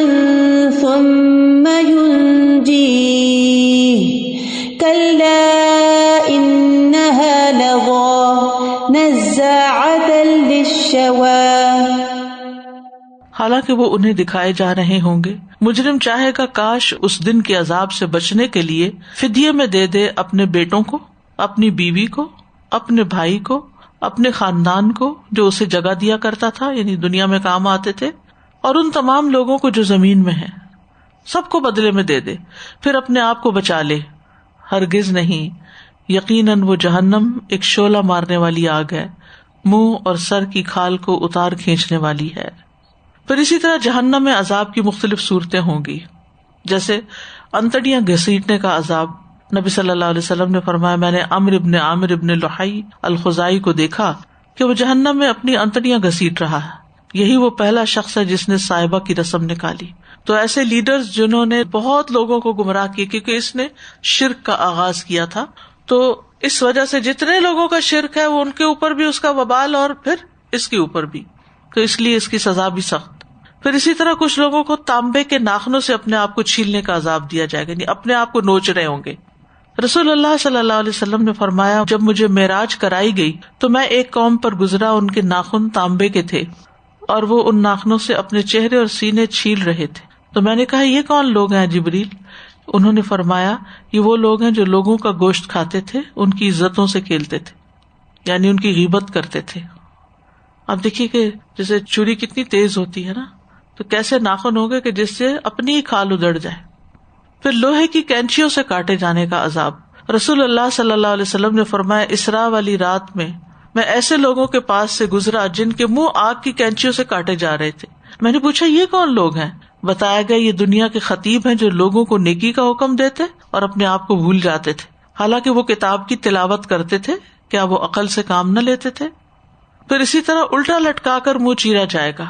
ثم ينجيه كلا إنها لظى نزاعة للشوى. حالانکہ وہ انہیں دکھائے جا رہے ہوں گے. مجرم چاہے گا کاش اس دن کے عذاب سے بچنے کے لیے فدیے میں دے دے اپنے بیٹوں کو، اپنی بیوی کو، اپنے بھائی کو، اپنے خاندان کو جو اسے جگہ دیا کرتا تھا، یعنی دنیا میں کام آتے تھے، اور ان تمام لوگوں کو جو زمین میں ہیں سب کو بدلے میں دے دے، پھر اپنے آپ کو بچا لے. ہرگز نہیں، یقیناً وہ جہنم ایک شعلہ مارنے والی آگ ہے، منہ اور سر کی کھال کو اتار کھینچنے والی ہے. پھر اسی طرح جہنم میں عذاب کی مختلف صورتیں ہوں گی، جیسے انتڑیاں گھسیٹنے کا عذاب. نبی صلی اللہ علیہ وسلم نے فرمایا میں نے عامر ابن لحی الخزائی کو دیکھا کہ وہ جہنم میں اپنی انتڑیاں گھسیٹ رہا ہے. یہی وہ پہلا شخص ہے جس نے صائبہ کی رسم نکالی. تو ایسے لیڈرز جنہوں نے بہت لوگوں کو گمراہ کیا، کیونکہ اس نے شرک کا آغاز کیا تھا، تو اس وجہ سے جتنے لوگوں کا شرک ہے وہ ان کے اوپر بھی اس کا وبال اور پھر اس کے اوپر بھی، تو اس لیے اس کی سزا بھی سخت. پھر اسی طرح کچھ لوگوں کو تانبے کے ناخنوں سے اپنے آپ کو چھیلنے کا عذاب دیا جائے گا، یعنی اپنے آپ کو نوچ رہے ہوں گے. رسول اللہ صلی اللہ علیہ وسلم نے فرمایا جب مجھے معراج کرائی گئی تو میں ایک قوم پر گزرا، ان کے ناخن تانبے کے تھے اور وہ ان ناخنوں سے اپنے چہرے اور سینے چھیل رہے تھے. تو میں نے کہا یہ کون لوگ ہیں جبریل؟ انہوں نے فرمایا یہ وہ لوگ ہیں جو لوگوں کا گوشت کھاتے تھے، ان کی عزتوں سے کھیلتے تھے، یعنی ان کی غیبت کرتے تھے. اب دیکھیے کہ جیسے چھری کتنی تیز ہوتی ہے نا، تو کیسے ناخن ہوگے کہ جس سے اپنی ہی کھال ادڑ جائے. پھر لوہے کی کینچیوں سے کاٹے جانے کا عذاب. رسول اللہ صلی اللہ علیہ وسلم نے فرمایا اسراء والی رات میں ایسے لوگوں کے پاس سے گزرا جن کے منہ آگ کی کینچیوں سے کاٹے جا رہے تھے. میں نے پوچھا یہ کون لوگ ہیں؟ بتایا گیا یہ دنیا کے خطیب ہیں جو لوگوں کو نیکی کا حکم دیتے اور اپنے آپ کو بھول جاتے تھے، حالانکہ وہ کتاب کی تلاوت کرتے تھے. کیا وہ عقل سے کام نہ لیتے تھے؟ پھر اسی طرح الٹا لٹکا کر منہ چیرا جائے گا.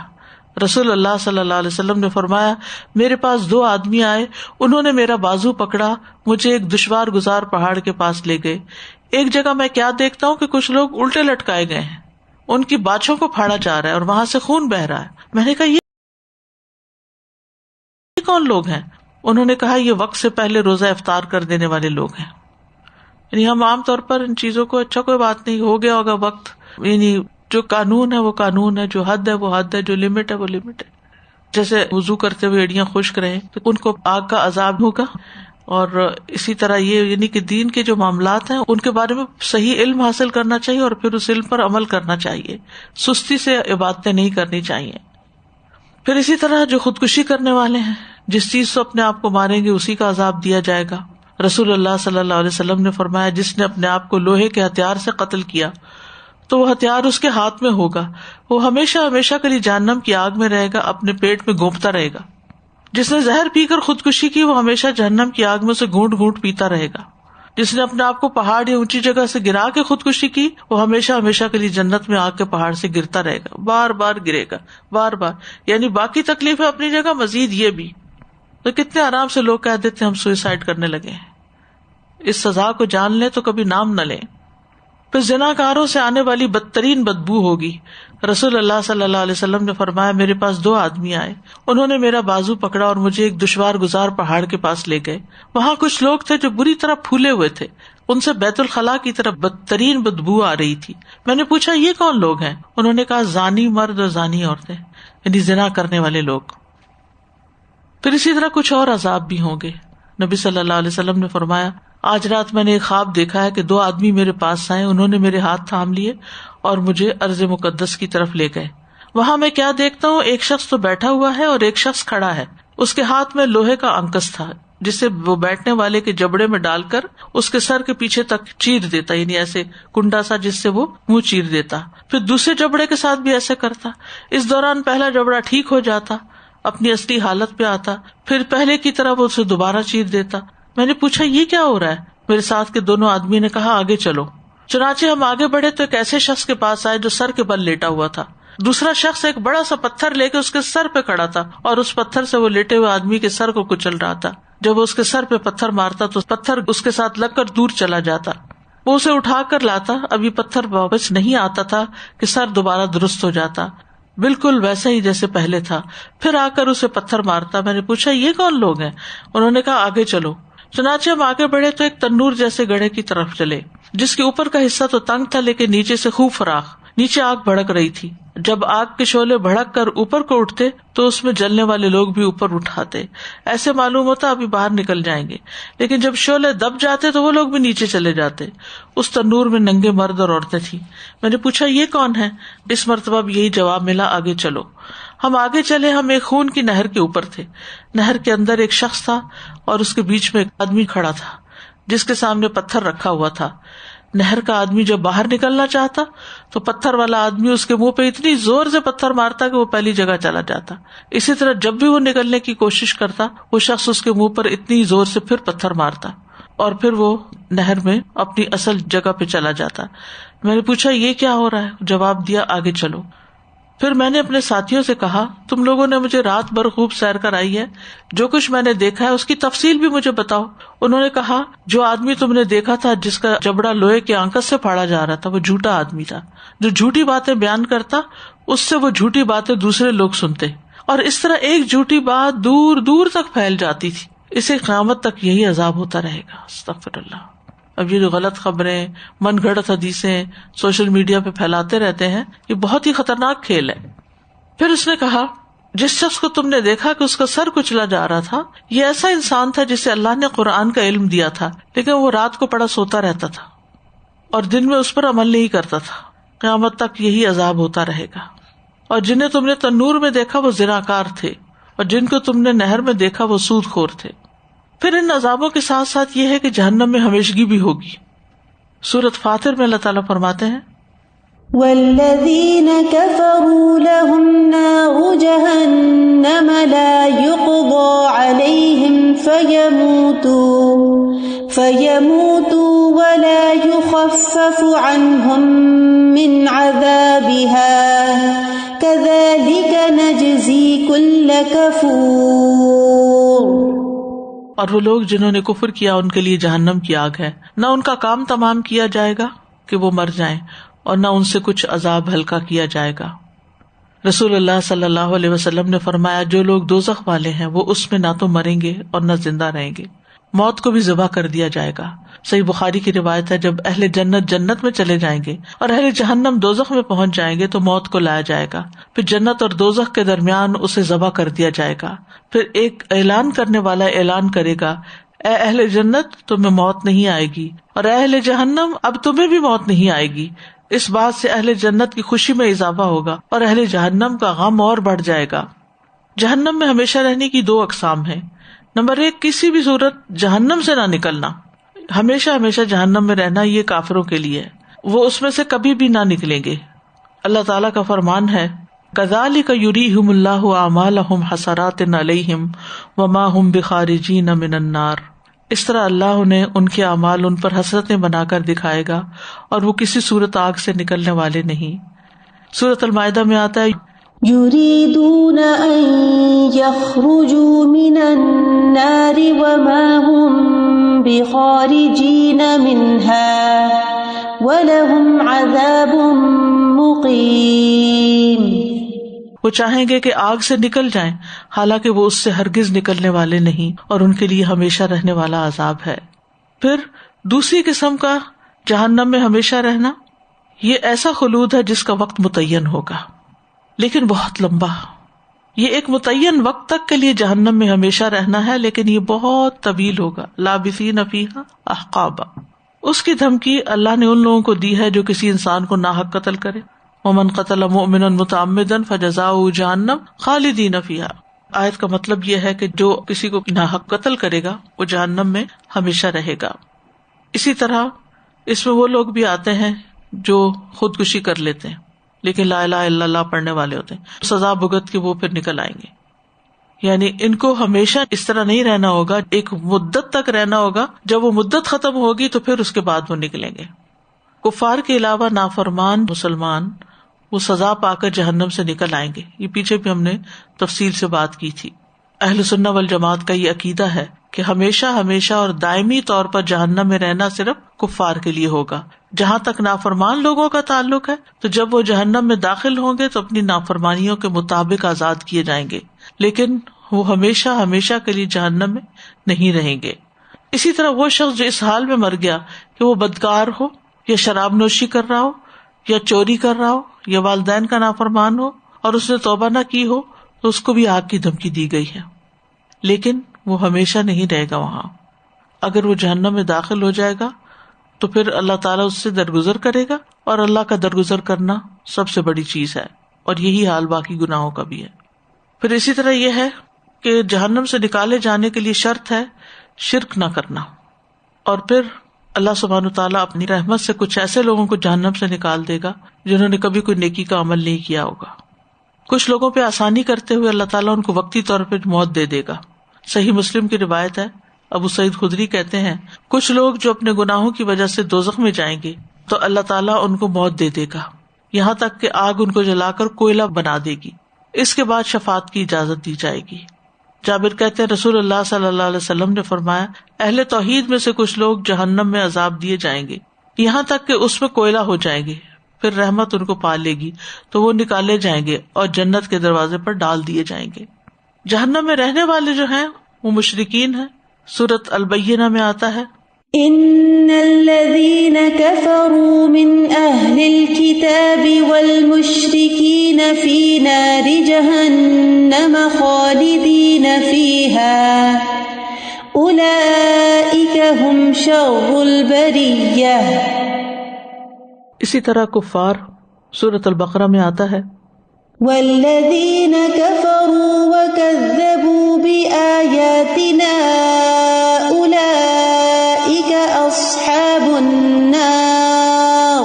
رسول اللہ صلی اللہ علیہ وسلم نے فرمایا میرے پاس 2 آدمی آئے، انہوں نے میرا بازو پکڑا، مجھے ایک دشوار گزار پہاڑ کے پاس لے گئے. ایک جگہ میں کیا دیکھتا ہوں کہ کچھ لوگ الٹے لٹکائے گئے ہیں، ان کی باچھوں کو پھاڑا جا رہا ہے اور وہاں سے خون بہ رہا ہے. میں نے کہا یہ کون لوگ ہیں؟ انہوں نے کہا یہ وقت سے پہلے روزہ افطار کر دینے والے لوگ ہیں. یعنی ہم عام طور پر ان چیزوں کو اچھا کوئی بات نہیں، ہو گیا ہوگا وقت، یعنی جو قانون ہے وہ قانون ہے، جو حد ہے وہ حد ہے، جو لمٹ ہے وہ لمٹ ہے. جیسے وضو کرتے ہوئے ایڑیاں خشک رہے تو ان کو آگ کا عذاب ہوگا. اور اسی طرح یہ یعنی کہ دین کے جو معاملات ہیں ان کے بارے میں صحیح علم حاصل کرنا چاہیے اور پھر اس علم پر عمل کرنا چاہیے، سستی سے عبادتیں نہیں کرنی چاہیے. پھر اسی طرح جو خودکشی کرنے والے ہیں جس چیز سے اپنے آپ کو ماریں گے اسی کا عذاب دیا جائے گا. رسول اللہ صلی اللہ علیہ وسلم نے فرمایا جس نے اپنے آپ کو لوہے کے ہتھیار سے قتل کیا تو وہ ہتھیار اس کے ہاتھ میں ہوگا، وہ ہمیشہ ہمیشہ کے لیے جہنم کی آگ میں رہے گا، اپنے پیٹ میں گونپتا رہے گا. جس نے زہر پی کر خودکشی کی وہ ہمیشہ جہنم کی آگ میں سے گھونٹ گھونٹ پیتا رہے گا. جس نے اپنے آپ کو پہاڑ یا اونچی جگہ سے گرا کے خودکشی کی وہ ہمیشہ ہمیشہ کے لیے جنت میں آگ کے پہاڑ سے گرتا رہے گا، بار بار گرے گا، بار بار. یعنی باقی تکلیف ہے اپنی جگہ، مزید یہ بھی. تو کتنے آرام سے لوگ کہہ دیتے ہم سوئسائڈ کرنے لگے ہیں. اس سزا کو جان لیں تو کبھی نام نہ لیں. پھر زناکاروں سے آنے والی بدترین بدبو ہوگی. رسول اللہ صلی اللہ علیہ وسلم نے فرمایا میرے پاس 2 آدمی آئے، انہوں نے میرا بازو پکڑا اور مجھے ایک دشوار گزار پہاڑ کے پاس لے گئے. وہاں کچھ لوگ تھے جو بری طرح پھولے ہوئے تھے، ان سے بیت الخلاء کی طرف بدترین بدبو آ رہی تھی. میں نے پوچھا یہ کون لوگ ہیں؟ انہوں نے کہا زانی مرد اور زانی عورتیں، یعنی زنا کرنے والے لوگ. پھر اسی طرح کچھ اور عذاب بھی ہوں گے. نبی صلی اللہ علیہ وسلم نے فرمایا آج رات میں نے ایک خواب دیکھا ہے کہ 2 آدمی میرے پاس آئے، انہوں نے میرے ہاتھ تھام لیے اور مجھے ارض مقدس کی طرف لے گئے. وہاں میں کیا دیکھتا ہوں، ایک شخص تو بیٹھا ہوا ہے اور ایک شخص کھڑا ہے. اس کے ہاتھ میں لوہے کا انکس تھا جسے وہ بیٹھنے والے کے جبڑے میں ڈال کر اس کے سر کے پیچھے تک چیر دیتا، یعنی ایسے کنڈا سا جس سے وہ منہ چیر دیتا. پھر دوسرے جبڑے کے ساتھ بھی ایسے کرتا. اس دوران پہلا جبڑا ٹھیک ہو جاتا، اپنی اصلی حالت پہ آتا، پھر پہلے کی طرح وہ اسے دوبارہ چیر دیتا. میں نے پوچھا یہ کیا ہو رہا ہے؟ میرے ساتھ کے دونوں آدمی نے کہا آگے چلو. چنانچہ ہم آگے بڑھے تو ایک ایسے شخص کے پاس آئے جو سر کے بل لیٹا ہوا تھا. دوسرا شخص ایک بڑا سا پتھر لے کے اس کے سر پہ کھڑا تھا اور اس پتھر سے وہ لیٹے ہوئے آدمی کے سر کو کچل رہا تھا. جب وہ اس کے سر پہ پتھر مارتا تو پتھر اس کے ساتھ لگ کر دور چلا جاتا. وہ اسے اٹھا کر لاتا، اب یہ پتھر واپس نہیں آتا تھا کہ سر دوبارہ درست ہو جاتا، بالکل ویسا ہی جیسے پہلے تھا. پھر آ کر اسے پتھر مارتا. میں نے پوچھا یہ کون لوگ ہیں؟ انہوں نے کہا آگے چلو. چنانچہ ہم آگے بڑھے تو ایک تنور جیسے گڑھے کی طرف چلے جس کے اوپر کا حصہ تو تنگ تھا لیکن نیچے سے خوب فراخ. نیچے آگ بھڑک رہی تھی. جب آگ کے شعلے بھڑک کر اوپر کو اٹھتے تو اس میں جلنے والے لوگ بھی اوپر اٹھاتے. ایسے معلوم ہوتا ابھی باہر نکل جائیں گے، لیکن جب شعلے دب جاتے تو وہ لوگ بھی نیچے چلے جاتے. اس تنور میں ننگے مرد اور عورتیں تھیں. میں نے پوچھا یہ کون ہے؟ اس مرتبہ بھی یہی جواب ملا آگے چلو. ہم آگے چلے. ہم ایک خون کی نہر کے اوپر تھے. نہر کے اندر ایک شخص تھا اور اس کے بیچ میں ایک آدمی کھڑا تھا جس کے سامنے پتھر رکھا ہوا تھا. نہر کا آدمی جب باہر نکلنا چاہتا تو پتھر والا آدمی اس کے منہ پہ اتنی زور سے پتھر مارتا کہ وہ پہلی جگہ چلا جاتا. اسی طرح جب بھی وہ نکلنے کی کوشش کرتا وہ شخص اس کے منہ پر اتنی زور سے پھر پتھر مارتا اور پھر وہ نہر میں اپنی اصل جگہ پہ چلا جاتا. میں نے پوچھا یہ کیا ہو رہا ہے؟ جواب دیا آگے چلو. پھر میں نے اپنے ساتھیوں سے کہا تم لوگوں نے مجھے رات بھر خوب سیر کرائی ہے، جو کچھ میں نے دیکھا ہے اس کی تفصیل بھی مجھے بتاؤ. انہوں نے کہا جو آدمی تم نے دیکھا تھا جس کا جبڑا لوہے کے آنکس سے پھاڑا جا رہا تھا وہ جھوٹا آدمی تھا جو جھوٹی باتیں بیان کرتا، اس سے وہ جھوٹی باتیں دوسرے لوگ سنتے اور اس طرح ایک جھوٹی بات دور دور تک پھیل جاتی تھی. اسے قیامت تک یہی عذاب ہوتا رہے گا. استغفر اللہ. اب یہ جو غلط خبریں، من گھڑت حدیثیں سوشل میڈیا پہ پھیلاتے رہتے ہیں، یہ بہت ہی خطرناک کھیل ہے. پھر اس نے کہا جس شخص کو تم نے دیکھا کہ اس کا سر کچلا جا رہا تھا یہ ایسا انسان تھا جسے اللہ نے قرآن کا علم دیا تھا لیکن وہ رات کو پڑا سوتا رہتا تھا اور دن میں اس پر عمل نہیں کرتا تھا. قیامت تک یہی عذاب ہوتا رہے گا. اور جنہیں تم نے تنور میں دیکھا وہ زناکار تھے اور جن کو تم نے نہر میں دیکھا وہ سود خور تھے. پھر ان عذابوں کے ساتھ ساتھ یہ ہے کہ جہنم میں ہمیشگی بھی ہوگی. سورۃ فاطر میں اللہ تعالیٰ فرماتے ہیں والذین کفروا لهم نار جہنم لا یقضى علیہم فیموتوا ولا یخفف عنہم من عذابها کذلک نجزی کل کفور. اور وہ لوگ جنہوں نے کفر کیا ان کے لیے جہنم کی آگ ہے، نہ ان کا کام تمام کیا جائے گا کہ وہ مر جائیں اور نہ ان سے کچھ عذاب ہلکا کیا جائے گا. رسول اللہ صلی اللہ علیہ وسلم نے فرمایا جو لوگ دوزخ والے ہیں وہ اس میں نہ تو مریں گے اور نہ زندہ رہیں گے، موت کو بھی ذبح کر دیا جائے گا. صحیح بخاری کی روایت ہے جب اہل جنت جنت میں چلے جائیں گے اور اہل جہنم دوزخ میں پہنچ جائیں گے تو موت کو لایا جائے گا، پھر جنت اور دوزخ کے درمیان اسے ذبح کر دیا جائے گا. پھر ایک اعلان کرنے والا اعلان کرے گا اے اہل جنت تمہیں موت نہیں آئے گی اور اے اہل جہنم اب تمہیں بھی موت نہیں آئے گی. اس بات سے اہل جنت کی خوشی میں اضافہ ہوگا اور اہل جہنم کا غم اور بڑھ جائے گا. جہنم میں ہمیشہ رہنے کی 2 اقسام ہیں. نمبر 1 کسی بھی صورت جہنم سے نہ نکلنا، ہمیشہ ہمیشہ جہنم میں رہنا یہ کافروں کے لیے، وہ اس میں سے کبھی بھی نہ نکلیں گے. اللہ تعالیٰ کا فرمان ہے کذالک یریہم اللہ اعمالہم حسرات علیہم وما ہم بخارجین من النار. اس طرح اللہ انہیں ان کے اعمال ان پر حسرتیں بنا کر دکھائے گا اور وہ کسی صورت آگ سے نکلنے والے نہیں. سورۃ المائدہ میں آتا ہے یریدون ان یخرجوا من النار وما هم بخارجین منها ولهم عذاب مقیم. وہ چاہیں گے کہ آگ سے نکل جائیں حالانکہ وہ اس سے ہرگز نکلنے والے نہیں اور ان کے لیے ہمیشہ رہنے والا عذاب ہے. پھر دوسری قسم کا جہنم میں ہمیشہ رہنا، یہ ایسا خلود ہے جس کا وقت متعین ہوگا لیکن بہت لمبا. یہ ایک متعین وقت تک کے لیے جہنم میں ہمیشہ رہنا ہے لیکن یہ بہت طویل ہوگا. لابثین فیہا احقابا. اس کی دھمکی اللہ نے ان لوگوں کو دی ہے جو کسی انسان کو ناحق قتل کرے. ومن قتل مؤمنا متعمدا فجزاؤہ جہنم خالدین فیہا. آیت کا مطلب یہ ہے کہ جو کسی کو ناحق قتل کرے گا وہ جہنم میں ہمیشہ رہے گا. اسی طرح اس میں وہ لوگ بھی آتے ہیں جو خودکشی کر لیتے ہیں لیکن لا الہ الا اللہ پڑھنے والے ہوتے ہیں، سزا بھگت کے وہ پھر نکل آئیں گے. یعنی ان کو ہمیشہ اس طرح نہیں رہنا ہوگا، ایک مدت تک رہنا ہوگا، جب وہ مدت ختم ہوگی تو پھر اس کے بعد وہ نکلیں گے. کفار کے علاوہ نافرمان مسلمان وہ سزا پا کر جہنم سے نکل آئیں گے. یہ پیچھے بھی ہم نے تفصیل سے بات کی تھی. اہل سنہ والجماعت کا یہ عقیدہ ہے کہ ہمیشہ ہمیشہ اور دائمی طور پر جہنم میں رہنا صرف کفار کے لیے ہوگا. جہاں تک نافرمان لوگوں کا تعلق ہے تو جب وہ جہنم میں داخل ہوں گے تو اپنی نافرمانیوں کے مطابق آزاد کیے جائیں گے لیکن وہ ہمیشہ ہمیشہ کے لیے جہنم میں نہیں رہیں گے. اسی طرح وہ شخص جو اس حال میں مر گیا کہ وہ بدکار ہو یا شراب نوشی کر رہا ہو یا چوری کر رہا ہو یا والدین کا نافرمان ہو اور اس نے توبہ نہ کی ہو تو اس کو بھی آگ کی دھمکی دی گئی ہے لیکن وہ ہمیشہ نہیں رہے گا وہاں. اگر وہ جہنم میں داخل ہو جائے گا تو پھر اللہ تعالیٰ اس سے درگزر کرے گا اور اللہ کا درگزر کرنا سب سے بڑی چیز ہے اور یہی حال باقی گناہوں کا بھی ہے. پھر اسی طرح یہ ہے کہ جہنم سے نکالے جانے کے لیے شرط ہے شرک نہ کرنا. اور پھر اللہ سبحانہ وتعالیٰ اپنی رحمت سے کچھ ایسے لوگوں کو جہنم سے نکال دے گا جنہوں نے کبھی کوئی نیکی کا عمل نہیں کیا ہوگا. کچھ لوگوں پہ آسانی کرتے ہوئے اللہ تعالیٰ ان کو وقتی طور پہ موت دے دے گا. صحیح مسلم کی روایت ہے، ابو سعید خدری کہتے ہیں کچھ لوگ جو اپنے گناہوں کی وجہ سے دوزخ میں جائیں گے تو اللہ تعالیٰ ان کو موت دے دے گا یہاں تک کہ آگ ان کو جلا کر کوئلہ بنا دے گی. اس کے بعد شفاعت کی اجازت دی جائے گی. جابر کہتے ہیں رسول اللہ صلی اللہ علیہ وسلم نے فرمایا اہل توحید میں سے کچھ لوگ جہنم میں عذاب دیے جائیں گے یہاں تک کہ اس میں کوئلہ ہو جائیں گے، پھر رحمت ان کو پا لے گی تو وہ نکالے جائیں گے اور جنت کے دروازے پر ڈال دیے جائیں گے. جہنم میں رہنے والے جو ہیں وہ مشرکین ہیں. سورۃ البینہ میں آتا ہے ان الذين كفروا من اهل الكتاب والمشركين في نار جهنم خالدين فيها اولئك هم شر البرية. اسی طرح کفار سورۃ البقرہ میں آتا ہے والذین کفروا وکذبوا بآیاتنا اولئک اصحاب النار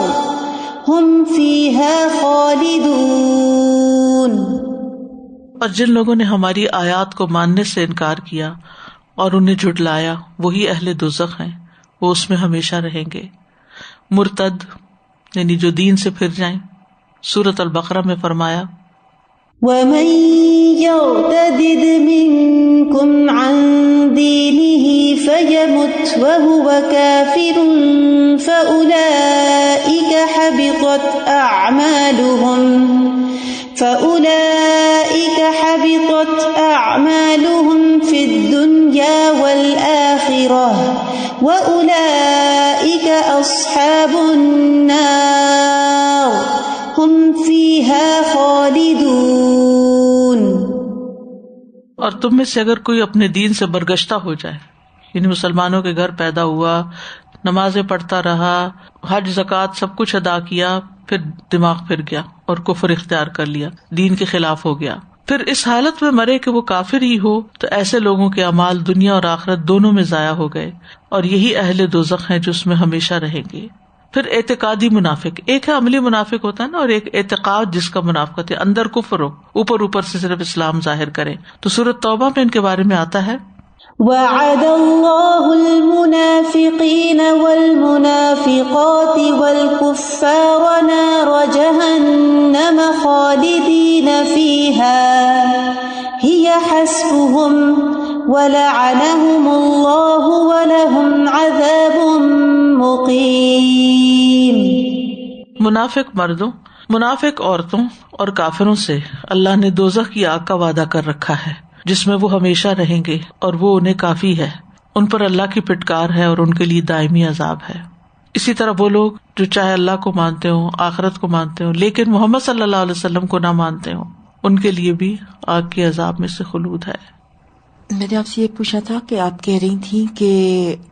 ہم فیہا خالدون. اور جن لوگوں نے ہماری آیات کو ماننے سے انکار کیا اور انہیں جھٹلایا وہی اہل دوزخ ہیں، وہ اس میں ہمیشہ رہیں گے. مرتد یعنی جو دین سے پھر جائیں. سورۃ البقرہ میں فرمایا وَمَن يَرْتَدِدْ مِنكُمْ عَن دِينِهِ فَيَمُتْ وَهُوَ كَافِرٌ فَأُولَئِكَ حَبِطَتْ أَعْمَالُهُمْ فِي الدُّنْيَا وَالْآخِرَةِ وَأُولَئِكَ أَصْحَابُ النَّارِ ہم فیہا خالدون. اور تم میں سے اگر کوئی اپنے دین سے برگشتہ ہو جائے، یعنی مسلمانوں کے گھر پیدا ہوا، نمازیں پڑھتا رہا، حج زکوٰۃ سب کچھ ادا کیا، پھر دماغ پھر گیا اور کفر اختیار کر لیا، دین کے خلاف ہو گیا، پھر اس حالت میں مرے کہ وہ کافر ہی ہو، تو ایسے لوگوں کے اعمال دنیا اور آخرت دونوں میں ضائع ہو گئے اور یہی اہل دوزخ ہیں جو اس میں ہمیشہ رہیں گے. پھر اعتقادی منافق، ایک ہے عملی منافق ہوتا ہے نا، اور ایک اعتقاد جس کا منافقت ہے، اندر کفر ہو، اوپر سے صرف اسلام ظاہر کرے. تو سورۃ توبہ میں ان کے بارے میں آتا ہے وعد اللہ المنافقین والمنافقات والکفار نار جہنم خالدین فیہا ہی حسبہم وَلَعَنَهُمُ اللَّهُ وَلَهُمْ عَذَابٌ مُقِيمٌ۔ منافق مردوں، منافق عورتوں اور کافروں سے اللہ نے دوزخ کی آگ کا وعدہ کر رکھا ہے جس میں وہ ہمیشہ رہیں گے اور وہ انہیں کافی ہے۔ ان پر اللہ کی پھٹکار ہے اور ان کے لیے دائمی عذاب ہے۔ اسی طرح وہ لوگ جو چاہے اللہ کو مانتے ہوں، آخرت کو مانتے ہوں، لیکن محمد صلی اللہ علیہ وسلم کو نہ مانتے ہوں، ان کے لیے بھی آگ کے عذاب میں سے خلود ہے۔ میں نے آپ سے یہ پوچھا تھا کہ آپ کہہ رہی تھیں کہ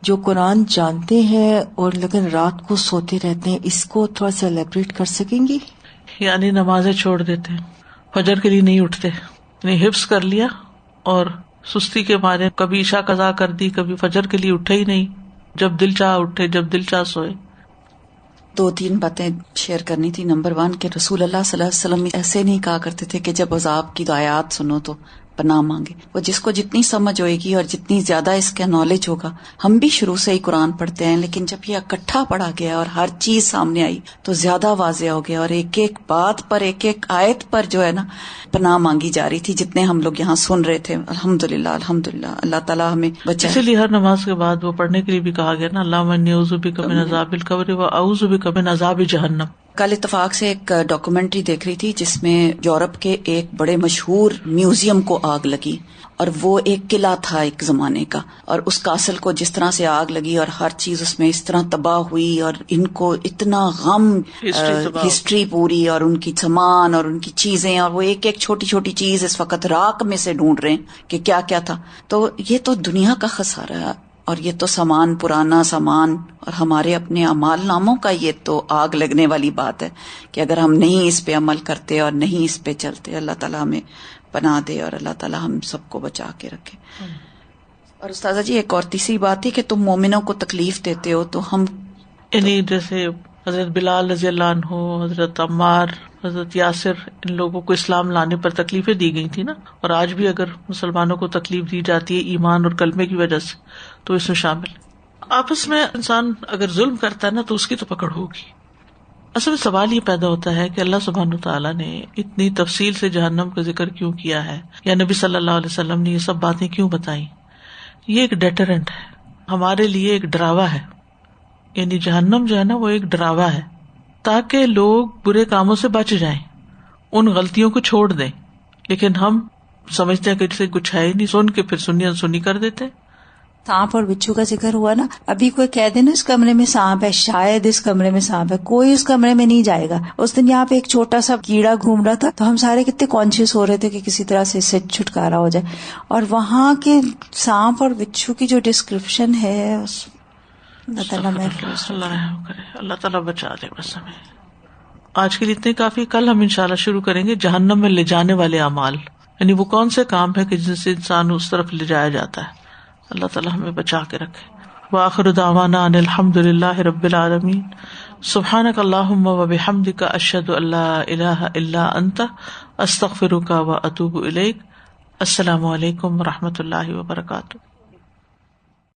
جو قرآن جانتے ہیں اور لیکن رات کو سوتے رہتے ہیں، اس کو تھوڑا سا ایلیبریٹ کر سکیں گی؟ یعنی نمازیں چھوڑ دیتے، فجر کے لیے نہیں اٹھتے، یعنی حفظ کر لیا اور سستی کے مارے کبھی عشاء قضا کر دی، کبھی فجر کے لیے اٹھے ہی نہیں، جب دل چاہ اٹھے، جب دل چاہ سوئے۔ 2-3 باتیں شیئر کرنی تھی۔ نمبر 1 کہ رسول اللہ صلی اللہ علیہ وسلم ایسے نہیں کہا کرتے تھے کہ جب عذاب کی آیات سنو تو پناہ مانگے۔ وہ جس کو جتنی سمجھ ہوئے گی اور جتنی زیادہ اس کا نالج ہوگا، ہم بھی شروع سے ہی قرآن پڑھتے ہیں لیکن جب یہ اکٹھا پڑھا گیا اور ہر چیز سامنے آئی تو زیادہ واضح ہو گیا، اور ایک ایک بات پر، ایک ایک آیت پر جو ہے نا پناہ مانگی جا رہی تھی، جتنے ہم لوگ یہاں سن رہے تھے۔ الحمدللہ الحمدللہ، اللہ تعالیٰ ہمیں بچائے۔ اسی لیے ہر نماز کے بعد وہ پڑھنے کے لیے بھی کہا گیا نا، اللہم انی اعوذ بک من عذاب القبر و اعوذ بک من عذاب جہنم۔ کل اتفاق سے ایک ڈاکومنٹری دیکھ رہی تھی جس میں یورپ کے ایک بڑے مشہور میوزیم کو آگ لگی، اور وہ ایک قلعہ تھا ایک زمانے کا، اور اس کاسل کو جس طرح سے آگ لگی اور ہر چیز اس میں اس طرح تباہ ہوئی، اور ان کو اتنا غم، ہسٹری پوری اور ان کی سامان اور ان کی چیزیں، اور وہ ایک ایک چھوٹی چھوٹی چیز اس وقت راک میں سے ڈھونڈ رہے ہیں کہ کیا کیا تھا۔ تو یہ تو دنیا کا خسارہ ہے، اور یہ تو سامان، پرانا سامان، اور ہمارے اپنے اعمال ناموں کا یہ تو آگ لگنے والی بات ہے کہ اگر ہم نہیں اس پہ عمل کرتے اور نہیں اس پہ چلتے۔ اللہ تعالیٰ ہمیں پناہ دے اور اللہ تعالیٰ ہم سب کو بچا کے رکھے۔ اور استاذہ جی ایک اور تیسری بات ہے کہ تم مومنوں کو تکلیف دیتے ہو تو ہم، یعنی جیسے حضرت بلال رضی اللہ عنہ، حضرت عمار، حضرت یاسر، ان لوگوں کو اسلام لانے پر تکلیفیں دی گئی تھی نا، اور آج بھی اگر مسلمانوں کو تکلیف دی جاتی ہے ایمان اور کلمے کی وجہ سے تو اس میں شامل۔ آپس میں انسان اگر ظلم کرتا ہے نا تو اس کی تو پکڑ ہوگی۔ اصل میں سوال یہ پیدا ہوتا ہے کہ اللہ سبحانہ تعالیٰ نے اتنی تفصیل سے جہنم کا ذکر کیوں کیا ہے، یا نبی صلی اللہ علیہ وسلم نے یہ سب باتیں کیوں بتائیں؟ یہ ایک ڈیٹرنٹ ہے، ہمارے لیے ایک ڈراوا ہے۔ یعنی جہنم جو ہے نا وہ ایک ڈراوا ہے تاکہ لوگ برے کاموں سے بچ جائیں، ان غلطیوں کو چھوڑ دیں، لیکن ہم سمجھتے ہیں کہ اسے کچھ ہے ہی نہیں، سن کے پھر سنی انسنی کر دیتے۔ سانپ اور بچھو کا ذکر ہوا نا، ابھی کوئی کہہ دے نا اس کمرے میں سانپ ہے، شاید اس کمرے میں سانپ ہے، کوئی اس کمرے میں نہیں جائے گا۔ اس دن یہاں پہ ایک چھوٹا سا کیڑا گھوم رہا تھا تو ہم سارے کتنے کانشیس ہو رہے تھے کہ کسی طرح سے اس سے چھٹکارا ہو جائے، اور وہاں کے سانپ اور بچھو کی جو ڈسکرپشن ہے اللہ تعالیٰ محفوظ، اللہ رحم کرے، اللہ تعالیٰ بچا دے بس ہمیں۔ آج کے لیے اتنے کافی، کل ہم انشاءاللہ شروع کریں گے جہنم میں لے جانے والے اعمال، یعنی وہ کون سے کام ہے کہ جن سے انسان اس طرف لے جایا جاتا ہے۔ اللہ تعالیٰ ہمیں بچا کے رکھے۔ وآخر دعوانا ان الحمد للہ رب العالمین، سبحانک اللہم وبحمدک، اشہد ان لا الہ الا انت، استغفرک واتوب الیک۔ السلام علیکم ورحمۃ اللہ وبرکاتہ۔